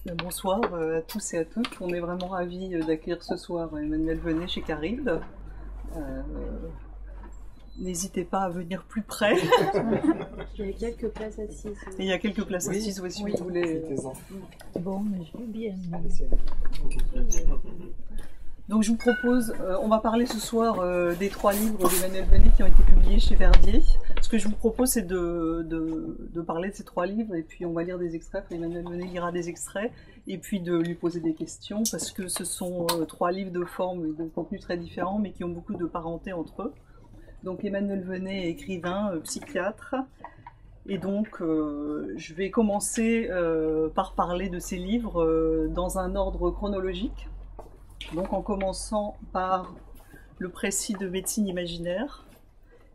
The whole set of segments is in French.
Bonsoir à tous et à toutes. On est vraiment ravis d'accueillir ce soir Emmanuel Venet chez Caribde. N'hésitez pas à venir plus près. Il y a quelques places assises. Il y a quelques places assises, oui, si vous voulez. Bon, mais je veux bien. Donc je vous propose, on va parler ce soir des 3 livres d'Emmanuel Venet qui ont été publiés chez Verdier. Ce que je vous propose, c'est de parler de ces 3 livres, et puis on va lire des extraits, Emmanuel Venet lira des extraits, et puis de lui poser des questions, parce que ce sont 3 livres de forme et de contenu très différents, mais qui ont beaucoup de parenté entre eux. Donc Emmanuel Venet est écrivain, psychiatre, et donc je vais commencer par parler de ces livres dans un ordre chronologique. Donc en commençant par le précis de médecine imaginaire,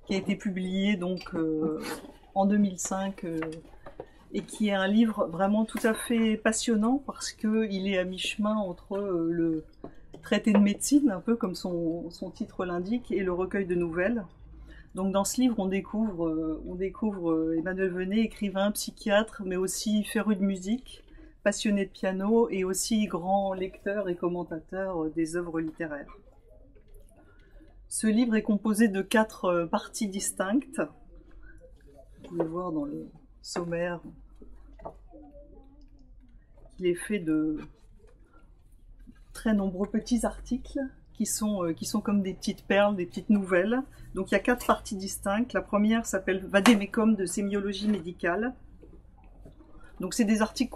qui a été publié donc en 2005 et qui est un livre vraiment tout à fait passionnant parce qu'il est à mi-chemin entre le traité de médecine, un peu comme son titre l'indique, et le recueil de nouvelles. Donc dans ce livre, on découvre Emmanuel Venet, écrivain, psychiatre, mais aussi féru de musique, passionné de piano et aussi grand lecteur et commentateur des œuvres littéraires. Ce livre est composé de 4 parties distinctes. Vous pouvez voir dans le sommaire qu'il est fait de très nombreux petits articles qui sont comme des petites perles, des petites nouvelles. Donc il y a 4 parties distinctes. La première s'appelle Vadémécum de sémiologie médicale. Donc c'est des articles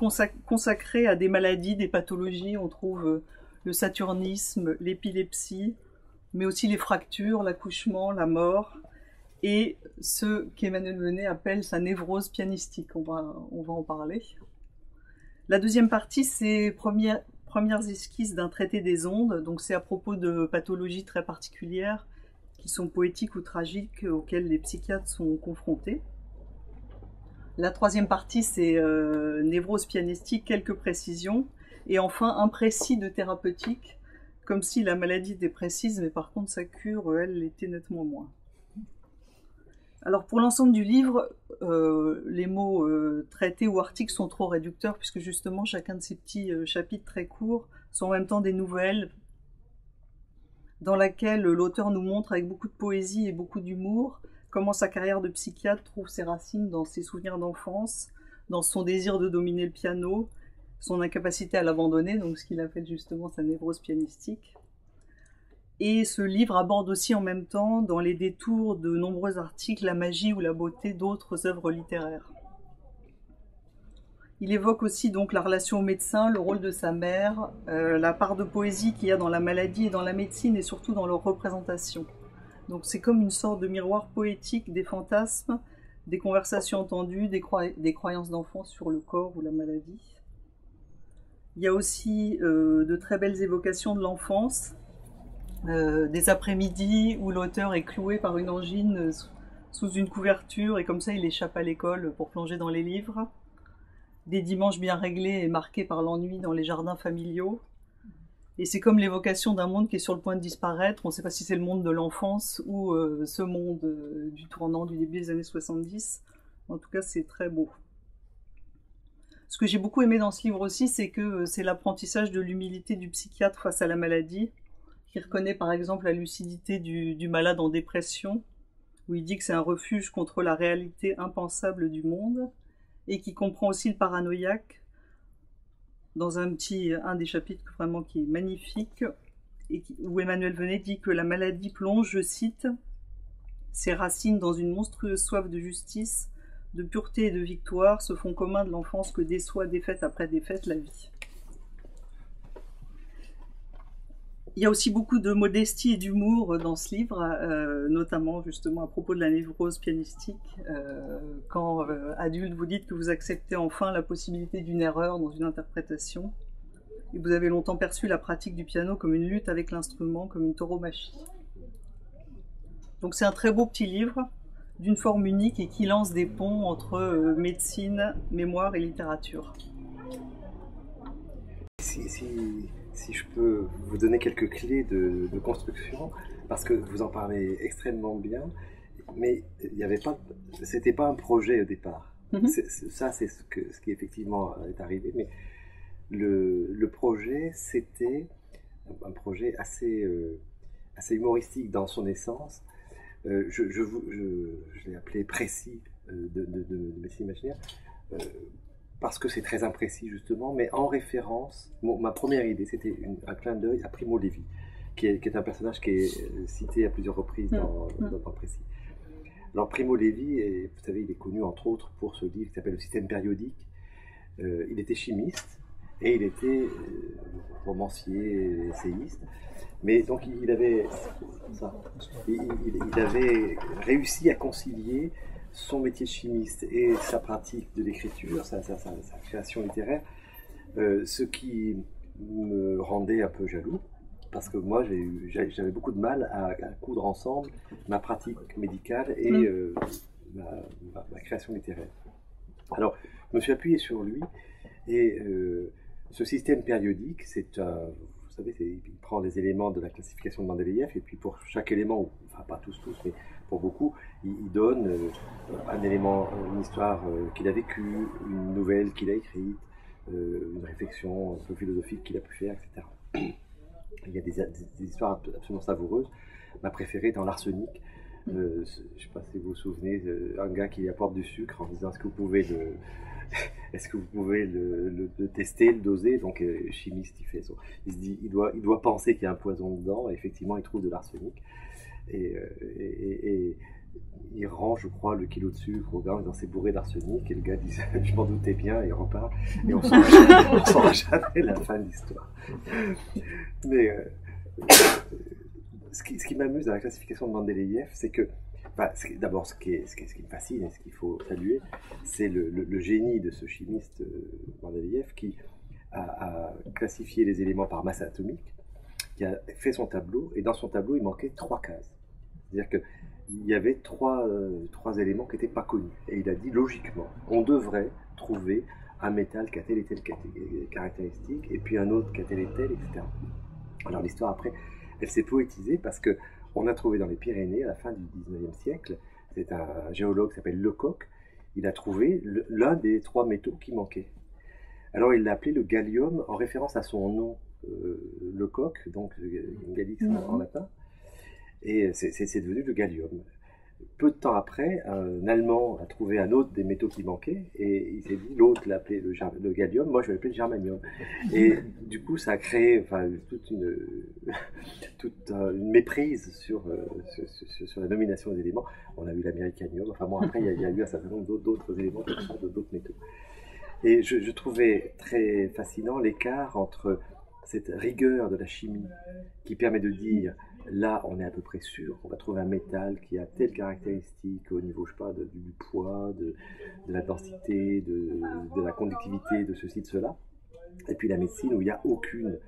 consacrés à des maladies, des pathologies. On trouve le saturnisme, l'épilepsie, mais aussi les fractures, l'accouchement, la mort, et ce qu'Emmanuel Venet appelle sa névrose pianistique. On va en parler. La deuxième partie, c'est premières esquisses d'un traité des ondes. Donc c'est à propos de pathologies très particulières qui sont poétiques ou tragiques auxquelles les psychiatres sont confrontés. La troisième partie, c'est névrose pianistique, quelques précisions. Et enfin, un précis de thérapeutique, comme si la maladie était précise, mais par contre, sa cure, elle, l'était nettement moins. Alors, pour l'ensemble du livre, les mots traités ou articles sont trop réducteurs, puisque justement, chacun de ces petits chapitres très courts sont en même temps des nouvelles, dans laquelle l'auteur nous montre, avec beaucoup de poésie et beaucoup d'humour, comment sa carrière de psychiatre trouve ses racines dans ses souvenirs d'enfance, dans son désir de dominer le piano, son incapacité à l'abandonner, donc ce qu'il appelle justement sa névrose pianistique. Et ce livre aborde aussi en même temps, dans les détours de nombreux articles, la magie ou la beauté d'autres œuvres littéraires. Il évoque aussi donc la relation au médecin, le rôle de sa mère, la part de poésie qu'il y a dans la maladie et dans la médecine, et surtout dans leur représentation. Donc c'est comme une sorte de miroir poétique des fantasmes, des conversations entendues, des croyances d'enfants sur le corps ou la maladie. Il y a aussi de très belles évocations de l'enfance, des après-midi où l'auteur est cloué par une angine sous une couverture et comme ça il échappe à l'école pour plonger dans les livres. Des dimanches bien réglés et marqués par l'ennui dans les jardins familiaux. Et c'est comme l'évocation d'un monde qui est sur le point de disparaître. On ne sait pas si c'est le monde de l'enfance ou ce monde du tournant du début des années 70. En tout cas, c'est très beau. Ce que j'ai beaucoup aimé dans ce livre aussi, c'est que c'est l'apprentissage de l'humilité du psychiatre face à la maladie, qui reconnaît par exemple la lucidité du malade en dépression, où il dit que c'est un refuge contre la réalité impensable du monde, et qui comprend aussi le paranoïaque, dans un des chapitres vraiment qui est magnifique, où Emmanuel Venet dit que la maladie plonge, je cite, ses racines dans une monstrueuse soif de justice, de pureté et de victoire, ce fond commun de l'enfance que déçoit défaite après défaite la vie. Il y a aussi beaucoup de modestie et d'humour dans ce livre, notamment justement à propos de la névrose pianistique, quand adulte vous dites que vous acceptez enfin la possibilité d'une erreur dans une interprétation, et vous avez longtemps perçu la pratique du piano comme une lutte avec l'instrument, comme une tauromachie. Donc c'est un très beau petit livre, d'une forme unique et qui lance des ponts entre médecine, mémoire et littérature. Si je peux vous donner quelques clés de construction, parce que vous en parlez extrêmement bien, mais c'était pas un projet au départ. Ça, c'est ce qui effectivement est arrivé. Mais le projet, c'était un projet assez humoristique dans son essence. Je l'ai appelé précis de médecine imaginaire, parce que c'est très imprécis justement, mais en référence, ma première idée c'était un clin d'œil à Primo Levi, qui est un personnage qui est cité à plusieurs reprises dans précis. Alors Primo Levi, vous savez, il est connu entre autres pour ce livre qui s'appelle Le système périodique. Il était chimiste et il était romancier, essayiste. Mais donc il avait réussi à concilier son métier de chimiste et sa pratique de l'écriture, sa création littéraire, ce qui me rendait un peu jaloux, parce que moi j'avais beaucoup de mal à coudre ensemble ma pratique médicale et ma création littéraire. Alors je me suis appuyé sur lui et ce système périodique, c'est un... Vous savez, il prend des éléments de la classification de Mendeleïev et puis pour chaque élément, enfin pas tous, mais pour beaucoup, il donne un élément, une histoire qu'il a vécue, une nouvelle qu'il a écrite, une réflexion un peu philosophique qu'il a pu faire, etc. Il y a des histoires absolument savoureuses. Ma préférée dans l'Arsenic, je ne sais pas si vous vous souvenez, un gars qui apporte du sucre en disant est-ce que vous pouvez le tester, le doser. Donc chimiste, il se dit il doit penser qu'il y a un poison dedans, et effectivement il trouve de l'arsenic et il rend, je crois, le kilo de sucre au gars en disant c'est bourré d'arsenic, et le gars dit je m'en doutais bien, et il repart, et on ne saura jamais la fin de l'histoire. Mais ce qui m'amuse dans la classification de Mendeleïev, c'est que d'abord, ce qui me fascine et ce qu'il faut saluer, c'est le génie de ce chimiste Mendeleïev qui a classifié les éléments par masse atomique, qui a fait son tableau, et dans son tableau, il manquait 3 cases. C'est-à-dire qu'il y avait trois éléments qui n'étaient pas connus. Et il a dit, logiquement, on devrait trouver un métal qui a telle et telle caractéristique, et puis un autre qui a telle et telle, etc. Alors l'histoire, après, elle s'est poétisée parce que on a trouvé dans les Pyrénées, à la fin du 19e siècle, c'est un géologue qui s'appelle Lecoq, il a trouvé l'un des 3 métaux qui manquaient. Alors il l'a appelé le gallium, en référence à son nom, Lecoq, donc Gallix en latin, et c'est devenu le gallium. Peu de temps après, un Allemand a trouvé un autre des métaux qui manquaient, et il s'est dit, l'autre l'a appelé le gallium, moi je vais l'appeler le germanium. Et du coup, ça a créé toute une méprise sur la nomination des éléments. On a eu l'américanium, enfin bon, après il y a eu un certain nombre d'autres éléments, d'autres métaux. Et je trouvais très fascinant l'écart entre cette rigueur de la chimie qui permet de dire là on est à peu près sûr qu'on va trouver un métal qui a telle caractéristique au niveau, je sais pas, du poids, de la densité, de la conductivité, de ceci, de cela. Et puis la médecine où il n'y a aucune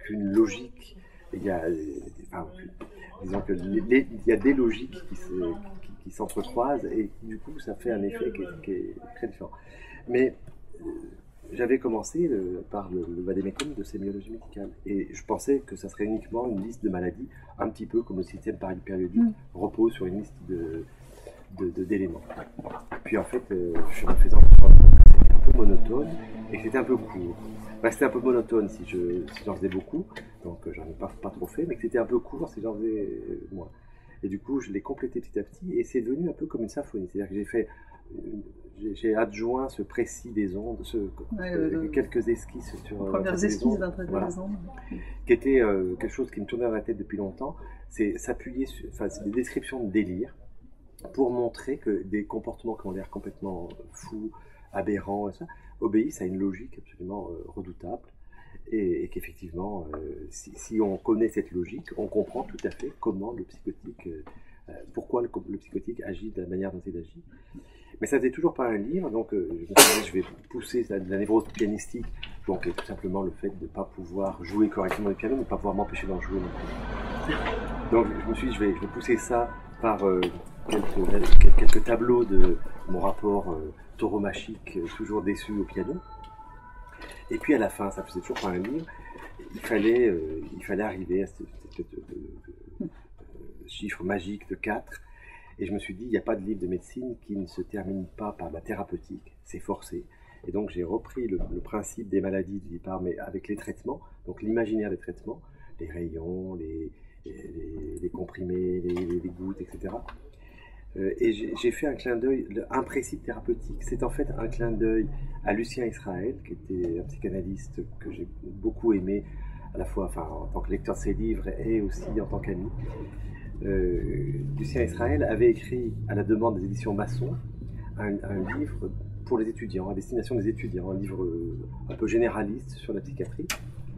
logique, il y a, disons que il y a des logiques qui s'entrecroisent, et du coup ça fait un effet qui est très différent. Mais j'avais commencé par le vade-mecum de sémiologie médicale, et je pensais que ça serait uniquement une liste de maladies, un petit peu comme le système périodique repose sur une liste d'éléments. Puis en fait, je me faisais rendre compte que c'était un peu monotone et que c'était un peu court. C'était un peu monotone si j'en faisais beaucoup, donc j'en ai pas trop fait, mais que c'était un peu court si j'en faisais moins. Et du coup, je l'ai complété petit à petit, et c'est devenu un peu comme une symphonie. C'est-à-dire que j'ai adjoint ce précis des ondes, quelques esquisses sur premières esquisses d'un traitement des ondes, qui était quelque chose qui me tournait dans la tête depuis longtemps. C'est s'appuyer sur, c'est des descriptions de délire pour montrer que des comportements qui ont l'air complètement fous, aberrants, et ça, obéissent à une logique absolument redoutable, et qu'effectivement, si on connaît cette logique, on comprend tout à fait comment le psychotique, pourquoi le psychotique agit de la manière dont il agit. Mais ça faisait toujours pas un livre, donc je me suis dit, je vais pousser la névrose pianistique, donc tout simplement le fait de ne pas pouvoir jouer correctement le piano, mais de ne pas pouvoir m'empêcher d'en jouer non plus. Donc je me suis dit, je vais pousser ça par quelques tableaux de mon rapport tauromachique, toujours déçu au piano. Et puis à la fin, ça faisait toujours pas un livre, il fallait arriver à ce chiffre magique de 4. Et je me suis dit, il n'y a pas de livre de médecine qui ne se termine pas par la thérapeutique, c'est forcé. Et donc j'ai repris le principe des maladies du départ, mais avec les traitements, donc l'imaginaire des traitements, les rayons, les comprimés, les gouttes, etc. Et j'ai fait un clin d'œil, un principe thérapeutique, c'est en fait un clin d'œil à Lucien Israël, qui était un psychanalyste que j'ai beaucoup aimé, à la fois en tant que lecteur de ses livres et aussi en tant qu'ami. Lucien Israël avait écrit, à la demande des éditions Masson, un livre pour les étudiants, à destination des étudiants, un livre un peu généraliste sur la psychiatrie.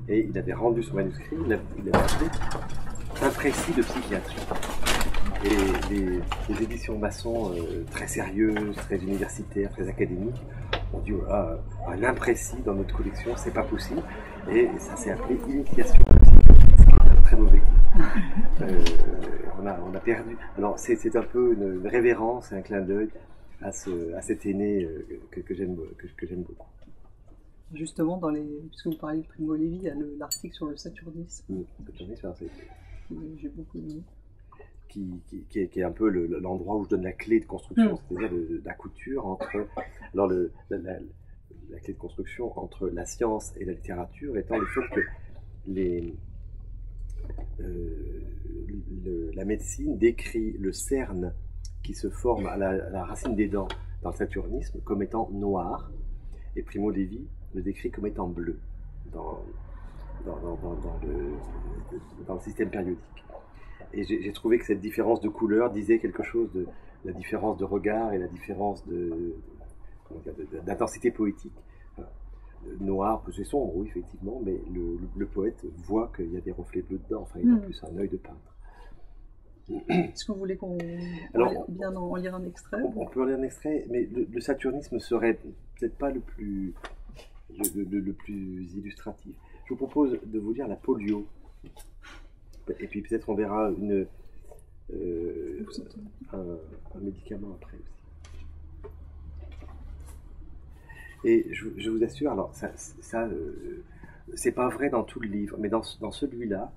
Et il avait rendu son manuscrit, il avait appelé un précis de psychiatrie. Et les éditions Masson, très sérieuses, très universitaires, très académiques, ont dit voilà, un imprécis dans notre collection, c'est pas possible. Et ça s'est appelé Initiation à la psychiatrie, ce qui est un très mauvais titre. On a perdu. Alors c'est un peu une révérence et un clin d'œil à cet aîné que j'aime beaucoup. Justement, puisque vous parlez de Primo Levi, il y a l'article sur le saturnisme. Saturnisme, j'ai beaucoup aimé. Qui est un peu l'endroit où je donne la clé de construction, c'est-à-dire la couture entre... Alors la clé de construction entre la science et la littérature étant le fait que la médecine décrit le cerne qui se forme à la racine des dents dans le saturnisme comme étant noir, et Primo Levi le décrit comme étant bleu dans le système périodique. Et j'ai trouvé que cette différence de couleur disait quelque chose de la différence de regard et la différence d'intensité poétique. Noir, c'est sombre, oui, effectivement, mais le poète voit qu'il y a des reflets bleus dedans, enfin, il a plus un œil de peintre. Est-ce que vous voulez qu'on bien en lire un extrait? On peut en lire un extrait, mais le saturnisme serait peut-être pas le plus illustratif. Je vous propose de vous lire la polio. Et puis peut-être on verra un médicament après aussi. Et je vous assure, alors ça c'est pas vrai dans tout le livre, mais dans celui-là,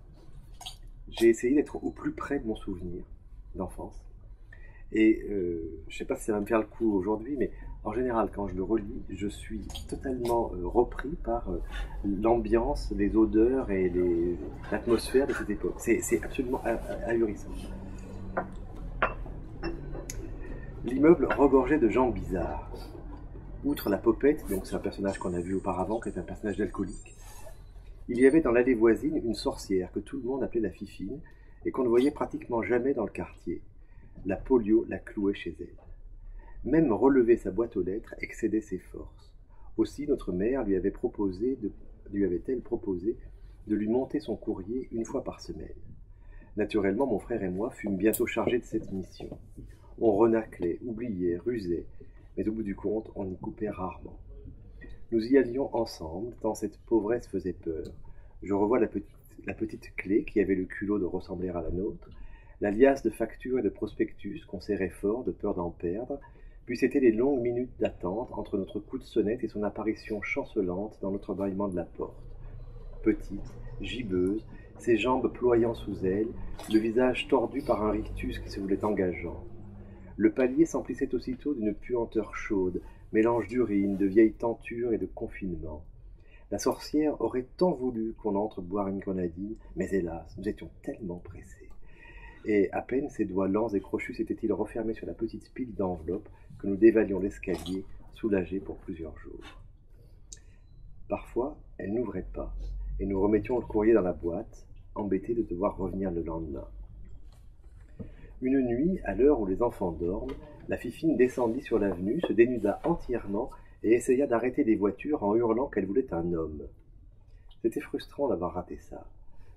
j'ai essayé d'être au plus près de mon souvenir d'enfance. Et je sais pas si ça va me faire le coup aujourd'hui, mais en général, quand je le relis, je suis totalement repris par l'ambiance, les odeurs et l'atmosphère de cette époque. C'est absolument ahurissant. L'immeuble regorgeait de gens bizarres. Outre la popette, donc c'est un personnage qu'on a vu auparavant, qui est un personnage d'alcoolique, il y avait dans l'allée voisine une sorcière que tout le monde appelait la Fifine et qu'on ne voyait pratiquement jamais dans le quartier. La polio la clouait chez elle. Même relever sa boîte aux lettres excédait ses forces. Aussi, notre mère lui avait-elle proposé de lui monter son courrier une fois par semaine. Naturellement, mon frère et moi fûmes bientôt chargés de cette mission. On renâclait, oubliait, rusait, mais au bout du compte, on y coupait rarement. Nous y allions ensemble, tant cette pauvresse faisait peur. Je revois la petite clé qui avait le culot de ressembler à la nôtre, la liasse de factures et de prospectus qu'on serrait fort de peur d'en perdre, puis c'étaient les longues minutes d'attente entre notre coup de sonnette et son apparition chancelante dans notre bâillement de la porte. Petite, gibbeuse, ses jambes ployant sous elle, le visage tordu par un rictus qui se voulait engageant. Le palier s'emplissait aussitôt d'une puanteur chaude, mélange d'urine, de vieille tenture et de confinement. La sorcière aurait tant voulu qu'on entre boire une grenadine, mais hélas, nous étions tellement pressés. Et à peine ses doigts lents et crochus s'étaient-ils refermés sur la petite pile d'enveloppes que nous dévalions l'escalier, soulagés pour plusieurs jours. Parfois, elle n'ouvrait pas, et nous remettions le courrier dans la boîte, embêtés de devoir revenir le lendemain. Une nuit, à l'heure où les enfants dorment, la Fifine descendit sur l'avenue, se dénuda entièrement et essaya d'arrêter des voitures en hurlant qu'elle voulait un homme. C'était frustrant d'avoir raté ça.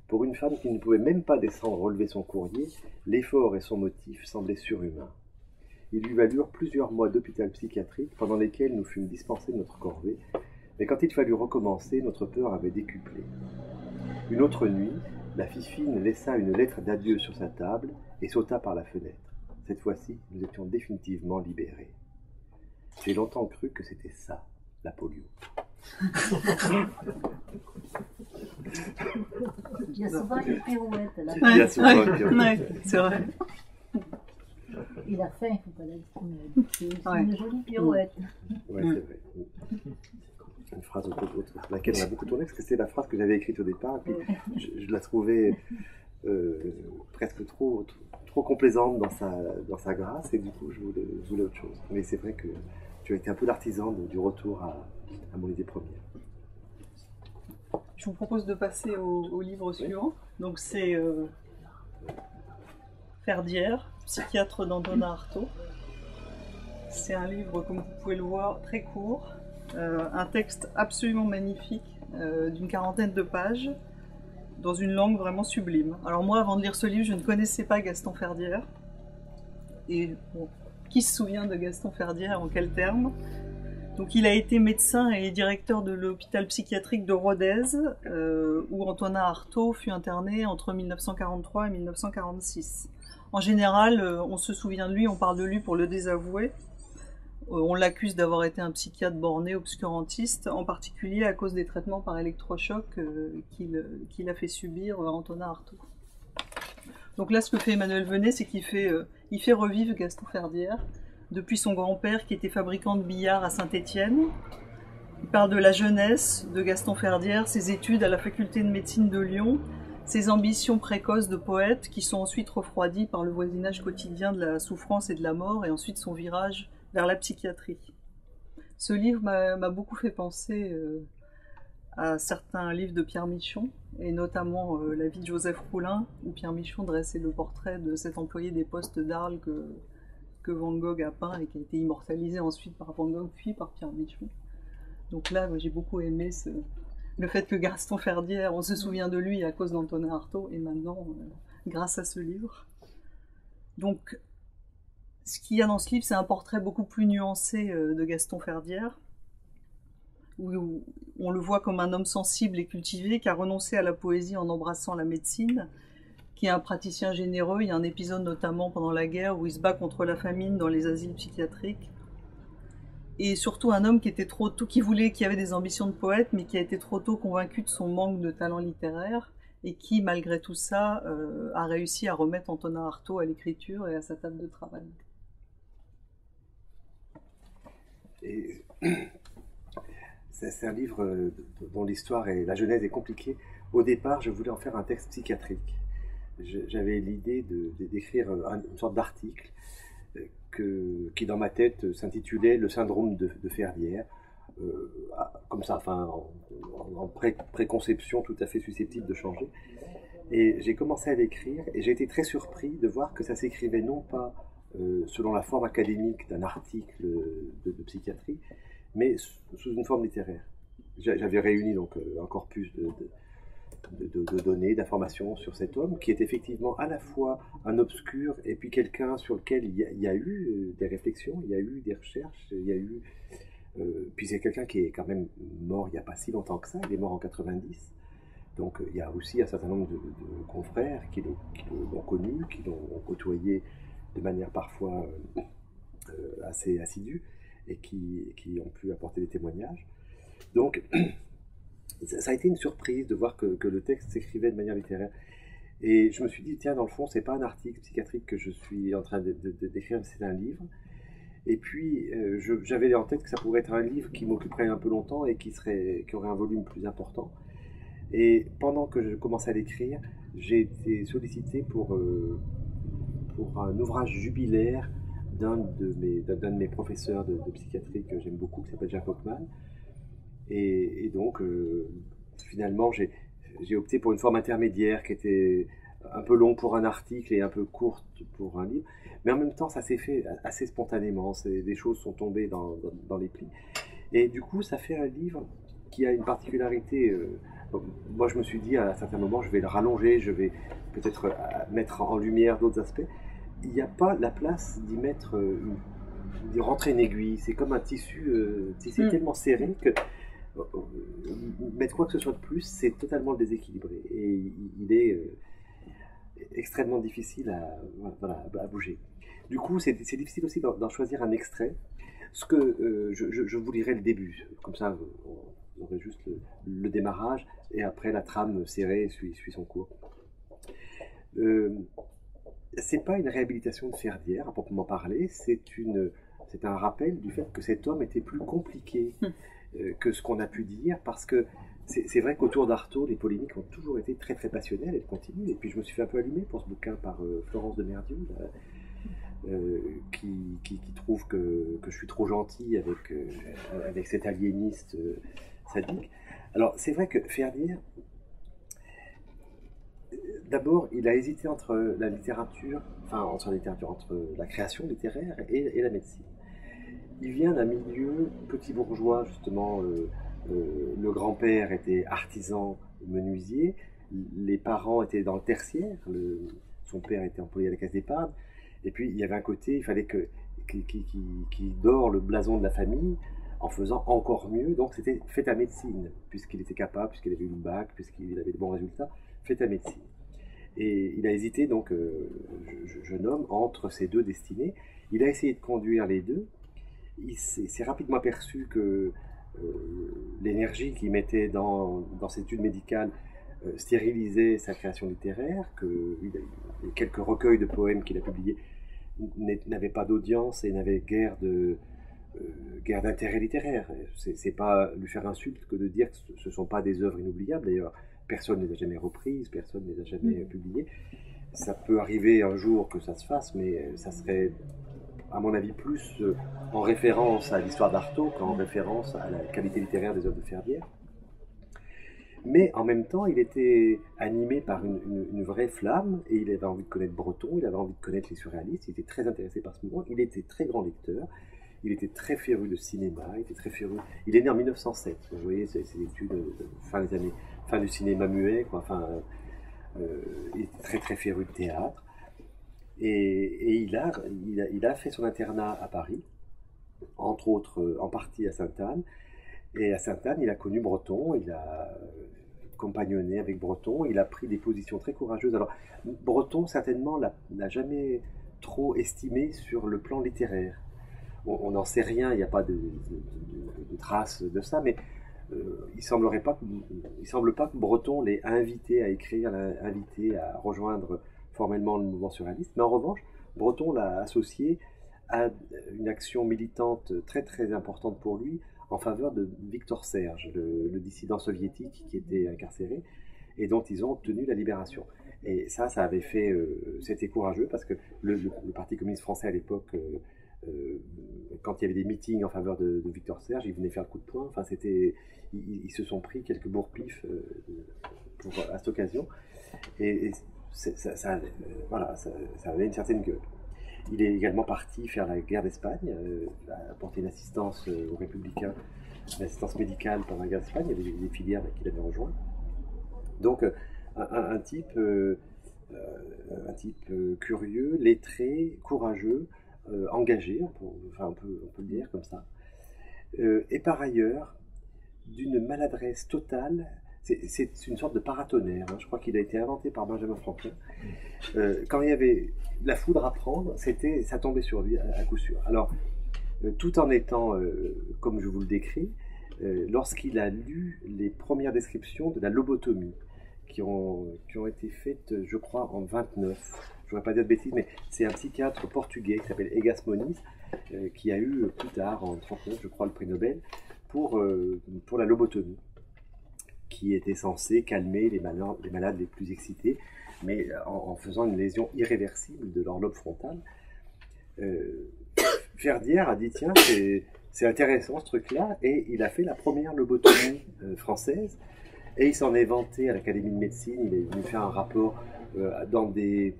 Pour une femme qui ne pouvait même pas descendre relever son courrier, l'effort et son motif semblaient surhumains. Ils lui valurent plusieurs mois d'hôpital psychiatrique pendant lesquels nous fûmes dispensés de notre corvée, mais quand il fallut recommencer, notre peur avait décuplé. Une autre nuit, la Fifine laissa une lettre d'adieu sur sa table et sauta par la fenêtre. Cette fois-ci, nous étions définitivement libérés. J'ai longtemps cru que c'était ça, la polio. Il y a souvent une pirouette là. Il y a souvent une pirouette. Ouais, c'est vrai. Il a faim, il ne faut pas la dire. C'est une jolie pirouette. Oui, c'est vrai. Une phrase autour de laquelle on a beaucoup tourné, parce que c'était la phrase que j'avais écrite au départ, et puis je la trouvais presque trop complaisante dans sa grâce, et du coup je voulais autre chose. Mais c'est vrai que tu as été un peu l'artisan du retour à mon idée première. Je vous propose de passer au livre suivant. Donc c'est Ferdière, psychiatre d'Antonin Artaud. C'est un livre, comme vous pouvez le voir, très court, un texte absolument magnifique, d'une 40aine de pages, dans une langue vraiment sublime. Alors moi, avant de lire ce livre, je ne connaissais pas Gaston Ferdière. Et bon, qui se souvient de Gaston Ferdière, en quels termes? Donc il a été médecin et directeur de l'hôpital psychiatrique de Rodez, où Antonin Artaud fut interné entre 1943 et 1946. En général, on se souvient de lui, on parle de lui pour le désavouer. On l'accuse d'avoir été un psychiatre borné, obscurantiste, en particulier à cause des traitements par électrochoc qu'il a fait subir Antonin Artaud. Donc là, ce que fait Emmanuel Venet, c'est qu'il fait revivre Gaston Ferdière, depuis son grand-père qui était fabricant de billard à Saint-Étienne. Il parle de la jeunesse de Gaston Ferdière, ses études à la faculté de médecine de Lyon, ses ambitions précoces de poète qui sont ensuite refroidies par le voisinage quotidien de la souffrance et de la mort, et ensuite son virage vers la psychiatrie. Ce livre m'a beaucoup fait penser à certains livres de Pierre Michon, et notamment La vie de Joseph Roulin, où Pierre Michon dressait le portrait de cet employé des postes d'Arles que Van Gogh a peint et qui a été immortalisé ensuite par Van Gogh puis par Pierre Michon. Donc là, j'ai beaucoup aimé le fait que Gaston Ferdière, on se souvient de lui à cause d'Antonin Artaud, et maintenant, grâce à ce livre. Donc, ce qu'il y a dans ce livre, c'est un portrait beaucoup plus nuancé de Gaston Ferdière, où on le voit comme un homme sensible et cultivé qui a renoncé à la poésie en embrassant la médecine, qui est un praticien généreux. Il y a un épisode notamment pendant la guerre où il se bat contre la famine dans les asiles psychiatriques. Et surtout un homme qui avait des ambitions de poète, mais qui a été trop tôt convaincu de son manque de talent littéraire, et qui, malgré tout ça, a réussi à remettre Antonin Artaud à l'écriture et à sa table de travail. Et c'est un livre dont l'histoire et la genèse est compliquée. Au départ, je voulais en faire un texte psychiatrique. J'avais l'idée d'écrire une sorte d'article qui, dans ma tête, s'intitulait « Le syndrome de Ferdière », comme ça, enfin, en préconception tout à fait susceptible de changer. Et j'ai commencé à l'écrire, et j'ai été très surpris de voir que ça s'écrivait non pas selon la forme académique d'un article de psychiatrie, mais sous une forme littéraire. J'avais réuni donc un corpus de données, d'informations sur cet homme, qui est effectivement à la fois un obscur et puis quelqu'un sur lequel il y a eu des réflexions, il y a eu des recherches, il y a eu... puis c'est quelqu'un qui est quand même mort il n'y a pas si longtemps que ça, il est mort en 90. Donc il y a aussi un certain nombre de confrères qui l'ont connu, qui l'ont côtoyé de manière parfois assez assidue, et qui ont pu apporter des témoignages. Donc, ça a été une surprise de voir que le texte s'écrivait de manière littéraire. Et je me suis dit, tiens, dans le fond, c'est pas un article psychiatrique que je suis en train d'écrire, c'est un livre. Et puis, j'avais en tête que ça pourrait être un livre qui m'occuperait un peu longtemps et qui aurait un volume plus important. Et pendant que je commençais à l'écrire, j'ai été sollicité pour un ouvrage jubilaire d'un de mes professeurs de psychiatrie que j'aime beaucoup, qui s'appelle Jacques Hockman. Et donc, finalement, j'ai opté pour une forme intermédiaire qui était un peu longue pour un article et un peu courte pour un livre. Mais en même temps, ça s'est fait assez spontanément. Les choses sont tombées dans les plis. Et du coup, ça fait un livre qui a une particularité. Moi, je me suis dit, à un certain moment, je vais le rallonger, je vais peut-être mettre en lumière d'autres aspects. Il n'y a pas la place d'y mettre, d'y rentrer une aiguille. C'est comme un tissu tellement serré que mettre quoi que ce soit de plus, c'est totalement déséquilibré. Et il est extrêmement difficile à bouger. Du coup, c'est difficile aussi d'en choisir un extrait. Je vous lirai le début. Comme ça, vous aurez juste le démarrage, et après la trame serrée suit son cours. C'est pas une réhabilitation de Ferdière à proprement parler, c'est un rappel du fait que cet homme était plus compliqué que ce qu'on a pu dire, parce que c'est vrai qu'autour d'Artaud, les polémiques ont toujours été très très passionnelles, elles continuent. Et puis je me suis fait un peu allumer pour ce bouquin par Florence de Merdieu, qui trouve que je suis trop gentil avec cet aliéniste sadique. Alors c'est vrai que Ferdière, d'abord, il a hésité entre la littérature, entre la création littéraire et la médecine. Il vient d'un milieu petit bourgeois, justement. Le grand-père était artisan menuisier, les parents étaient dans le tertiaire, son père était employé à la caisse d'épargne, et puis il y avait un côté, il fallait qu'il dore le blason de la famille en faisant encore mieux, donc c'était fait à médecine, puisqu'il était capable, puisqu'il avait eu le bac, puisqu'il avait de bons résultats, fait à médecine. Et il a hésité, donc, jeune homme, entre ces deux destinées. Il a essayé de conduire les deux. Il s'est rapidement aperçu que l'énergie qu'il mettait dans cette étude médicale stérilisait sa création littéraire, que quelques recueils de poèmes qu'il a publiés n'avaient pas d'audience et n'avaient guère d'intérêt littéraire. C'est pas lui faire insulte que de dire que ce ne sont pas des œuvres inoubliables. D'ailleurs, personne ne les a jamais reprises, personne ne les a jamais publiées. Ça peut arriver un jour que ça se fasse, mais ça serait, à mon avis, plus en référence à l'histoire d'Artaud qu'en référence à la qualité littéraire des œuvres de Ferdière. Mais en même temps, il était animé par une vraie flamme, et il avait envie de connaître Breton, il avait envie de connaître les surréalistes, il était très intéressé par ce mouvement, il était très grand lecteur, il était très féru de cinéma, il était très féru... Il est né en 1907, vous voyez, c'est l'étude fin du cinéma muet, quoi. Il était très très féru de théâtre. Et il a fait son internat à Paris, entre autres en partie à Sainte-Anne. Et à Sainte-Anne, il a connu Breton, il a compagnonné avec Breton, il a pris des positions très courageuses. Alors, Breton, certainement, l'a jamais trop estimé sur le plan littéraire. On n'en sait rien, il n'y a pas de traces de ça, mais il semble pas que Breton l'ait invité à écrire, l'a invité à rejoindre formellement le mouvement surréaliste, mais en revanche, Breton l'a associé à une action militante très très importante pour lui en faveur de Victor Serge, le dissident soviétique qui était incarcéré et dont ils ont obtenu la libération. Et ça avait fait, c'était courageux parce que le Parti communiste français à l'époque, quand il y avait des meetings en faveur de Victor Serge, ils venaient faire le coup de poing. Enfin, ils se sont pris quelques bourre-pifs à cette occasion. Et ça avait une certaine gueule. Il est également parti faire la guerre d'Espagne, apporter une assistance aux républicains, une assistance médicale pendant la guerre d'Espagne. Il y avait des filières qu'il avait rejoint. Donc, un type curieux, lettré, courageux, engagé, on peut le dire comme ça. Et par ailleurs, d'une maladresse totale. C'est une sorte de paratonnerre, hein. Je crois qu'il a été inventé par Benjamin Franklin. Quand il y avait la foudre à prendre, ça tombait sur lui à coup sûr. Alors, tout en étant, comme je vous le décris, lorsqu'il a lu les premières descriptions de la lobotomie, qui ont été faites, je crois, en 29, je ne voudrais pas dire de bêtises, mais c'est un psychiatre portugais qui s'appelle Egas Moniz, qui a eu plus tard, en 39, je crois, le prix Nobel, pour la lobotomie, qui était censé calmer les malades les plus excités, mais en faisant une lésion irréversible de leur lobe frontal. Ferdière a dit, tiens, c'est intéressant ce truc-là, et il a fait la première lobotomie française, et il s'en est vanté à l'Académie de médecine. Il est venu faire un rapport dans des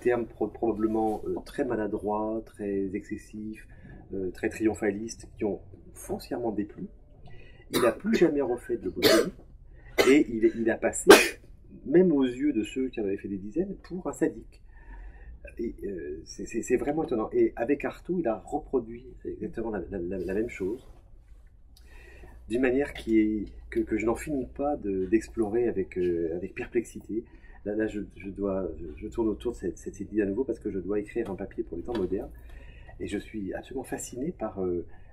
termes probablement très maladroits, très excessifs, très triomphalistes, qui ont foncièrement déplu. Il n'a plus jamais refait de lobotomie, et il a passé, même aux yeux de ceux qui en avaient fait des dizaines, pour un sadique. C'est vraiment étonnant. Et avec Artaud, il a reproduit exactement la même chose, d'une manière que je n'en finis pas d'explorer avec perplexité. Là je tourne autour de cette idée à nouveau parce que je dois écrire un papier pour les temps modernes. Et je suis absolument fasciné par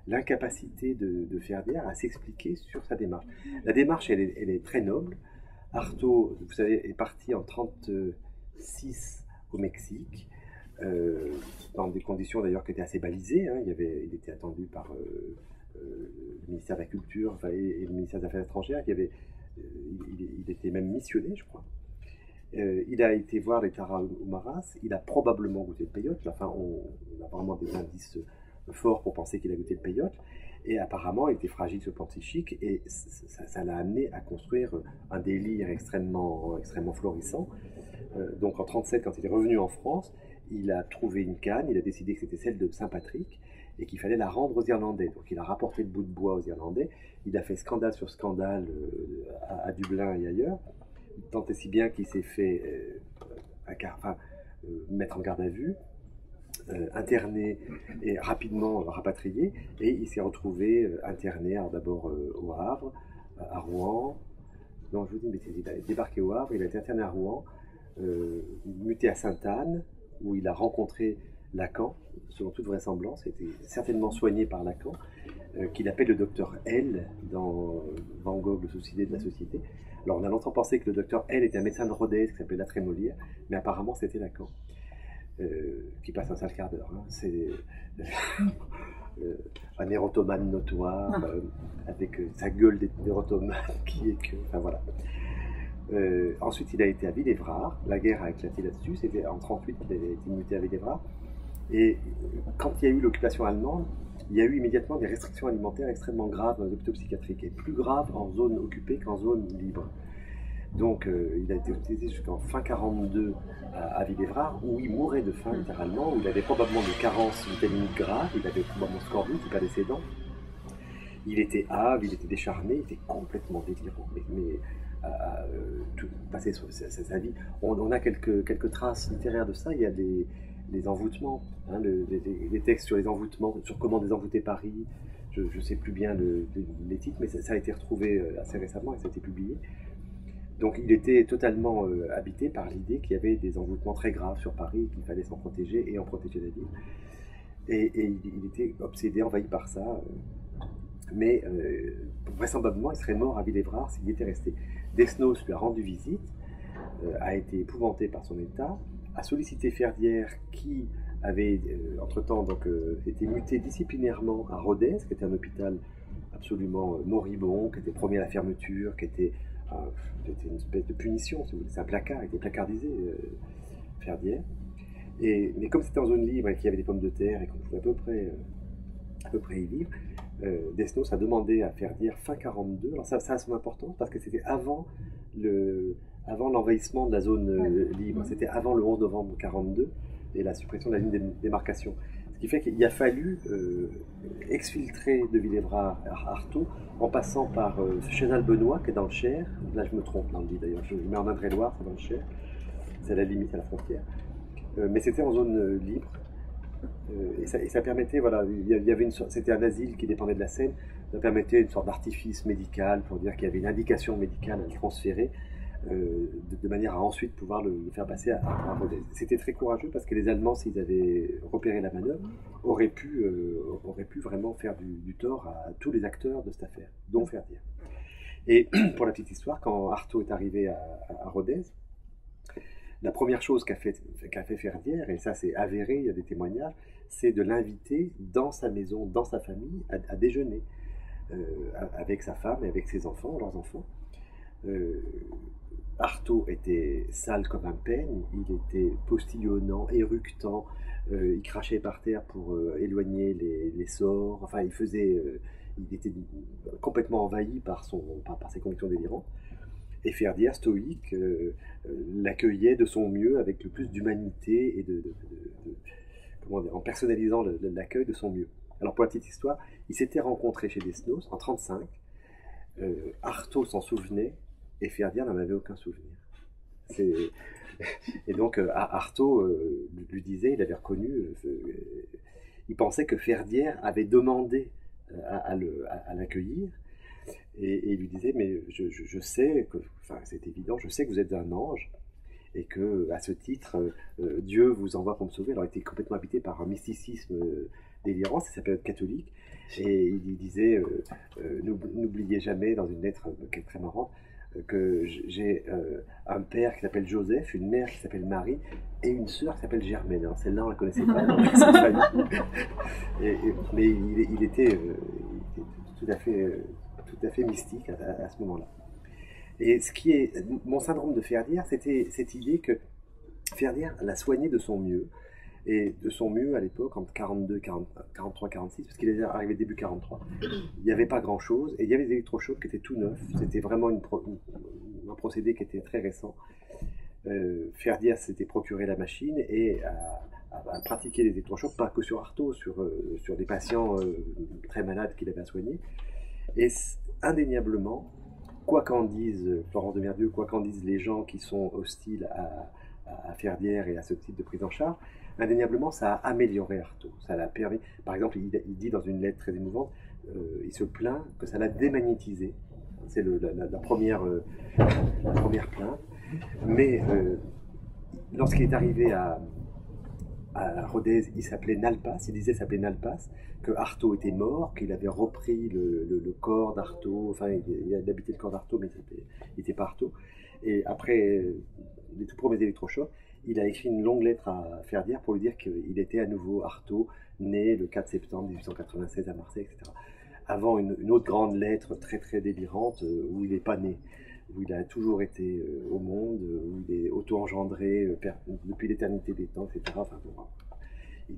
l'incapacité de Ferdière à s'expliquer sur sa démarche. La démarche, elle est très noble. Artaud, vous savez, est parti en 1936 au Mexique, dans des conditions d'ailleurs qui étaient assez balisées, hein. Il était attendu par le ministère de la Culture, enfin, et le ministère des Affaires étrangères. Il était même missionné, je crois. Il a été voir les Tarahumaras, il a probablement goûté le peyote. Enfin, on a vraiment des indices forts pour penser qu'il a goûté le peyote. Et apparemment, il était fragile sur le plan psychique, et ça l'a amené à construire un délire extrêmement florissant. Donc en 1937, quand il est revenu en France, il a trouvé une canne, il a décidé que c'était celle de Saint-Patrick, et qu'il fallait la rendre aux Irlandais. Donc il a rapporté le bout de bois aux Irlandais, il a fait scandale sur scandale à Dublin et ailleurs, tant et si bien qu'il s'est fait mettre en garde à vue, interné et rapidement rapatrié, et il s'est retrouvé interné, alors d'abord au Havre, à Rouen. Non, je vous dis une bêtise, il a débarqué au Havre, il a été interné à Rouen, muté à Sainte-Anne, où il a rencontré Lacan, selon toute vraisemblance, il était certainement soigné par Lacan, qu'il appelle le docteur L dans Van Gogh, le souci de la société. Alors on a longtemps pensé que le docteur L était un médecin de Rodez qui s'appelait La Trémolière, mais apparemment c'était Lacan, qui passe un sale quart d'heure. Hein. C'est un érotomane notoire, avec sa gueule d'érotomane qui est que... Enfin voilà. Ensuite, il a été à Villévrard. La guerre a éclaté là-dessus. C'était en 1938 qu'il avait été muté à Villévrard. Et quand il y a eu l'occupation allemande, il y a eu immédiatement des restrictions alimentaires extrêmement graves dans les hôpitaux psychiatriques, et plus graves en zone occupée qu'en zone libre. Donc, il a été utilisé jusqu'en fin 1942 à Villévrard, où il mourait de faim littéralement, où il avait probablement des carences vitaminiques graves, il avait probablement scorbut, il perdait ses dents. Il était hâve, il était décharné, il était complètement délirant. Mais tout passer sa vie. On a quelques traces littéraires de ça. Il y a les envoûtements, hein, les textes sur les envoûtements, sur comment désenvoûter Paris. Je ne sais plus bien les titres, mais ça a été retrouvé assez récemment et ça a été publié. Donc il était totalement habité par l'idée qu'il y avait des envoûtements très graves sur Paris, qu'il fallait s'en protéger et en protéger la ville. Et il était obsédé, envahi par ça. Mais vraisemblablement, il serait mort à Villévrard s'il y était resté. Desnos lui a rendu visite, a été épouvanté par son état, a sollicité Ferdière, qui avait entre-temps été muté disciplinairement à Rodez, qui était un hôpital absolument moribond, qui était promis à la fermeture, qui était une espèce de punition, si vous voulez. C'est un placard, il était placardisé, Ferdière. Mais comme c'était en zone libre et qu'il y avait des pommes de terre et qu'on pouvait à peu près y vivre, Desnos a demandé à Ferdière fin 1942. Alors ça a son importance parce que c'était avant l'envahissement de la zone libre. C'était avant le 11 novembre 1942 et la suppression de la ligne de démarcation. Ce qui fait qu'il a fallu exfiltrer de Villévrard à Artaud en passant par Chenal-Benoît, qui est dans le Cher. Là, je me trompe dans le dit d'ailleurs. Je mets en Indre-et-Loire, c'est dans le Cher. C'est à la limite, à la frontière. Mais c'était en zone libre. Et ça permettait, voilà, c'était un asile qui dépendait de la Seine, ça permettait une sorte d'artifice médical pour dire qu'il y avait une indication médicale à le transférer de manière à ensuite pouvoir le faire passer à Rodez. C'était très courageux parce que les Allemands, s'ils avaient repéré la manœuvre, auraient pu vraiment faire du tort à tous les acteurs de cette affaire, dont Ferdière. Et pour la petite histoire, quand Artaud est arrivé à Rodez, la première chose qu'a fait Ferdière, et ça c'est avéré, il y a des témoignages, c'est de l'inviter dans sa maison, dans sa famille, à déjeuner, avec sa femme et avec ses enfants, leurs enfants. Artaud était sale comme un peigne, il était postillonnant, éructant, il crachait par terre pour éloigner les sorts, enfin il était complètement envahi par ses convictions délirantes. Et Ferdière, stoïque, l'accueillait de son mieux avec le plus d'humanité et en personnalisant l'accueil de son mieux. Alors pour la petite histoire, ils s'étaient rencontrés chez Desnos en 1935. Artaud s'en souvenait et Ferdière n'en avait aucun souvenir. Et donc Artaud lui disait, il avait reconnu, il pensait que Ferdière avait demandé à l'accueillir. Et il lui disait, mais je sais que, enfin c'est évident, je sais que vous êtes un ange et que à ce titre, Dieu vous envoie pour me sauver. Alors il était complètement habité par un mysticisme délirant, c'est sa période catholique, et il lui disait, n'oubliez jamais, dans une lettre qui est très marrante, que j'ai un père qui s'appelle Joseph, une mère qui s'appelle Marie et une sœur qui s'appelle Germaine. Alors celle-là on la connaissait pas, mais il était tout à fait mystique à ce moment-là. Et ce qui est mon syndrome de Ferdière, c'était cette idée que Ferdière l'a soigné de son mieux, et de son mieux à l'époque, entre 42, 43, 46, parce qu'il est arrivé début 43, il n'y avait pas grand-chose, et il y avait des électrochocs qui étaient tout neufs, c'était vraiment un procédé qui était très récent. Ferdière s'était procuré la machine et a pratiqué les électrochocs, pas que sur Artaud, sur des patients très malades qu'il avait à soigner, et indéniablement, quoi qu'en dise Florence de Merdieux, quoi qu'en disent les gens qui sont hostiles à Ferdière et à ce type de prise en charge, indéniablement, ça a amélioré Artaud. Ça l'a permis. Par exemple, il dit dans une lettre très émouvante, il se plaint que ça l'a démagnétisé. C'est la première plainte. Mais lorsqu'il est arrivé à Rodez, il s'appelait Nalpas. Il disait s'appelait Nalpas, que Artaud était mort, qu'il avait repris le corps d'Artaud. Enfin, il habitait le corps d'Artaud, mais il n'était pas Artaud. Et après les tout premiers électrochocs, il a écrit une longue lettre à Ferdière pour lui dire qu'il était à nouveau Artaud, né le 4 septembre 1896 à Marseille, etc. Avant une autre grande lettre très très délirante où il n'est pas né, où il a toujours été au monde, où il est auto-engendré depuis l'éternité des temps, etc. Enfin, bon,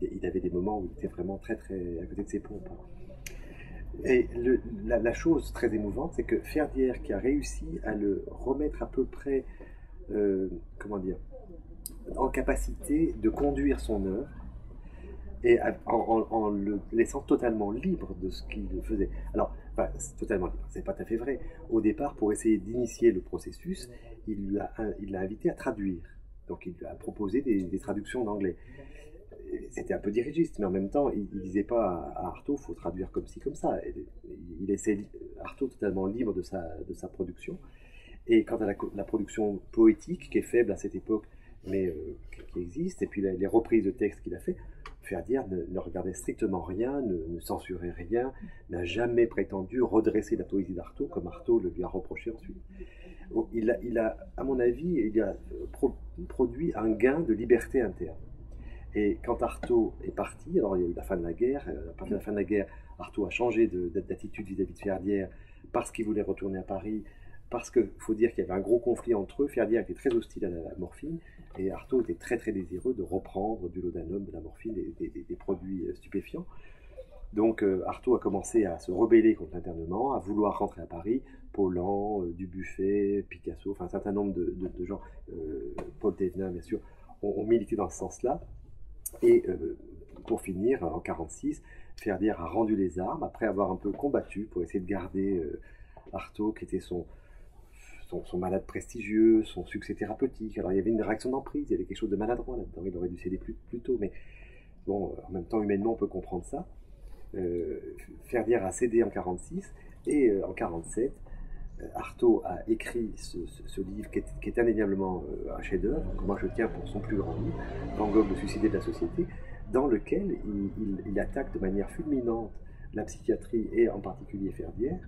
il avait des moments où il était vraiment très très à côté de ses pompes. Et la chose très émouvante, c'est que Ferdière, qui a réussi à le remettre à peu près, comment dire, en capacité de conduire son œuvre, et en le laissant totalement libre de ce qu'il faisait. Alors, enfin, totalement libre, c'est pas tout à fait vrai. Au départ, pour essayer d'initier le processus, il l'a invité à traduire. Donc, il lui a proposé des traductions d'anglais. C'était un peu dirigiste, mais en même temps, il ne disait pas à Artaud, il faut traduire comme ci, comme ça. Il laissait Artaud totalement libre de sa production. Et quant à la production poétique, qui est faible à cette époque, mais qui existe, et puis les reprises de textes qu'il a fait, Ferdière ne regardait strictement rien, ne censurait rien, n'a jamais prétendu redresser la poésie d'Artaud, comme Artaud le lui a reproché ensuite. Il a, à mon avis, il a produit un gain de liberté interne. Et quand Artaud est parti, alors il y a eu la fin de la guerre, à partir de la fin de la guerre, Artaud a changé d'attitude vis-à-vis de Ferdière, parce qu'il voulait retourner à Paris, parce qu'il faut dire qu'il y avait un gros conflit entre eux. Ferdière était très hostile à la morphine, et Artaud était très très désireux de reprendre du laudanum, de la morphine, des produits stupéfiants. Donc Artaud a commencé à se rebeller contre l'internement, à vouloir rentrer à Paris. Paulan, Dubuffet, Picasso, enfin un certain nombre de gens, Paul Thévenin bien sûr, ont milité dans ce sens-là. Et pour finir, en 1946, Ferdière a rendu les armes, après avoir un peu combattu pour essayer de garder Artaud, qui était son malade prestigieux, son succès thérapeutique. Alors il y avait une réaction d'emprise, il y avait quelque chose de maladroit là-dedans, il aurait dû céder plus tôt, mais bon, en même temps, humainement, on peut comprendre ça. Ferdière a cédé en 1946, et en 1947, Artaud a écrit ce livre qui est indéniablement un chef-d'œuvre, que moi je tiens pour son plus grand livre, Van Gogh, le suicidé de la société, dans lequel il attaque de manière fulminante la psychiatrie et en particulier Ferdière.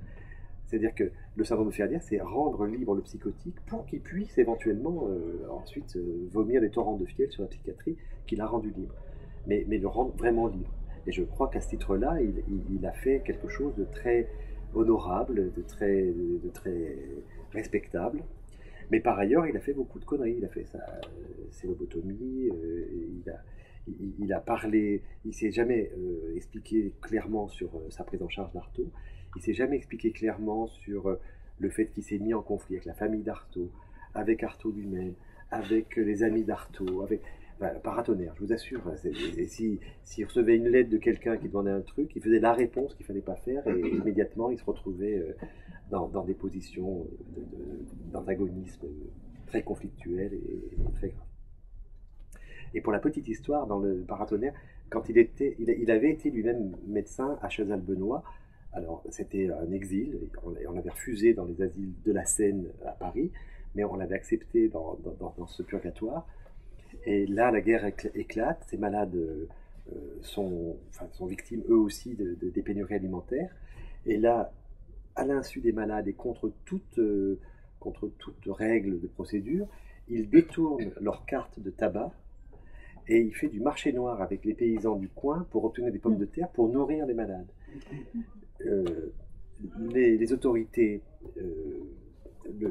C'est-à-dire que le syndrome de Ferdière, c'est rendre libre le psychotique pour qu'il puisse éventuellement ensuite vomir des torrents de fiel sur la psychiatrie qu'il a rendu libre, mais le rendre vraiment libre. Et je crois qu'à ce titre-là, il a fait quelque chose de très honorable, de très respectable. Mais par ailleurs, il a fait beaucoup de conneries. Il a fait ses lobotomies, il a parlé, il ne s'est jamais expliqué clairement sur sa prise en charge d'Artaud. Il ne s'est jamais expliqué clairement sur le fait qu'il s'est mis en conflit avec la famille d'Artaud, avec Artaud lui-même, avec les amis d'Artaud, avec... paratonnerre, je vous assure. Et s'il recevait une lettre de quelqu'un qui demandait un truc, il faisait la réponse qu'il ne fallait pas faire, et immédiatement il se retrouvait dans des positions d'antagonisme très conflictuelles et très graves. Et pour la petite histoire, dans le paratonnerre, quand il avait été lui-même médecin à Chazal-Benoît. Alors c'était un exil, on l'avait refusé dans les asiles de la Seine à Paris, mais on l'avait accepté dans ce purgatoire. Et là, la guerre éclate, ces malades sont victimes eux aussi des pénuries alimentaires. Et là, à l'insu des malades et contre toute règle de procédure, il détourne leur carte de tabac et il fait du marché noir avec les paysans du coin pour obtenir des pommes de terre pour nourrir les malades. les autorités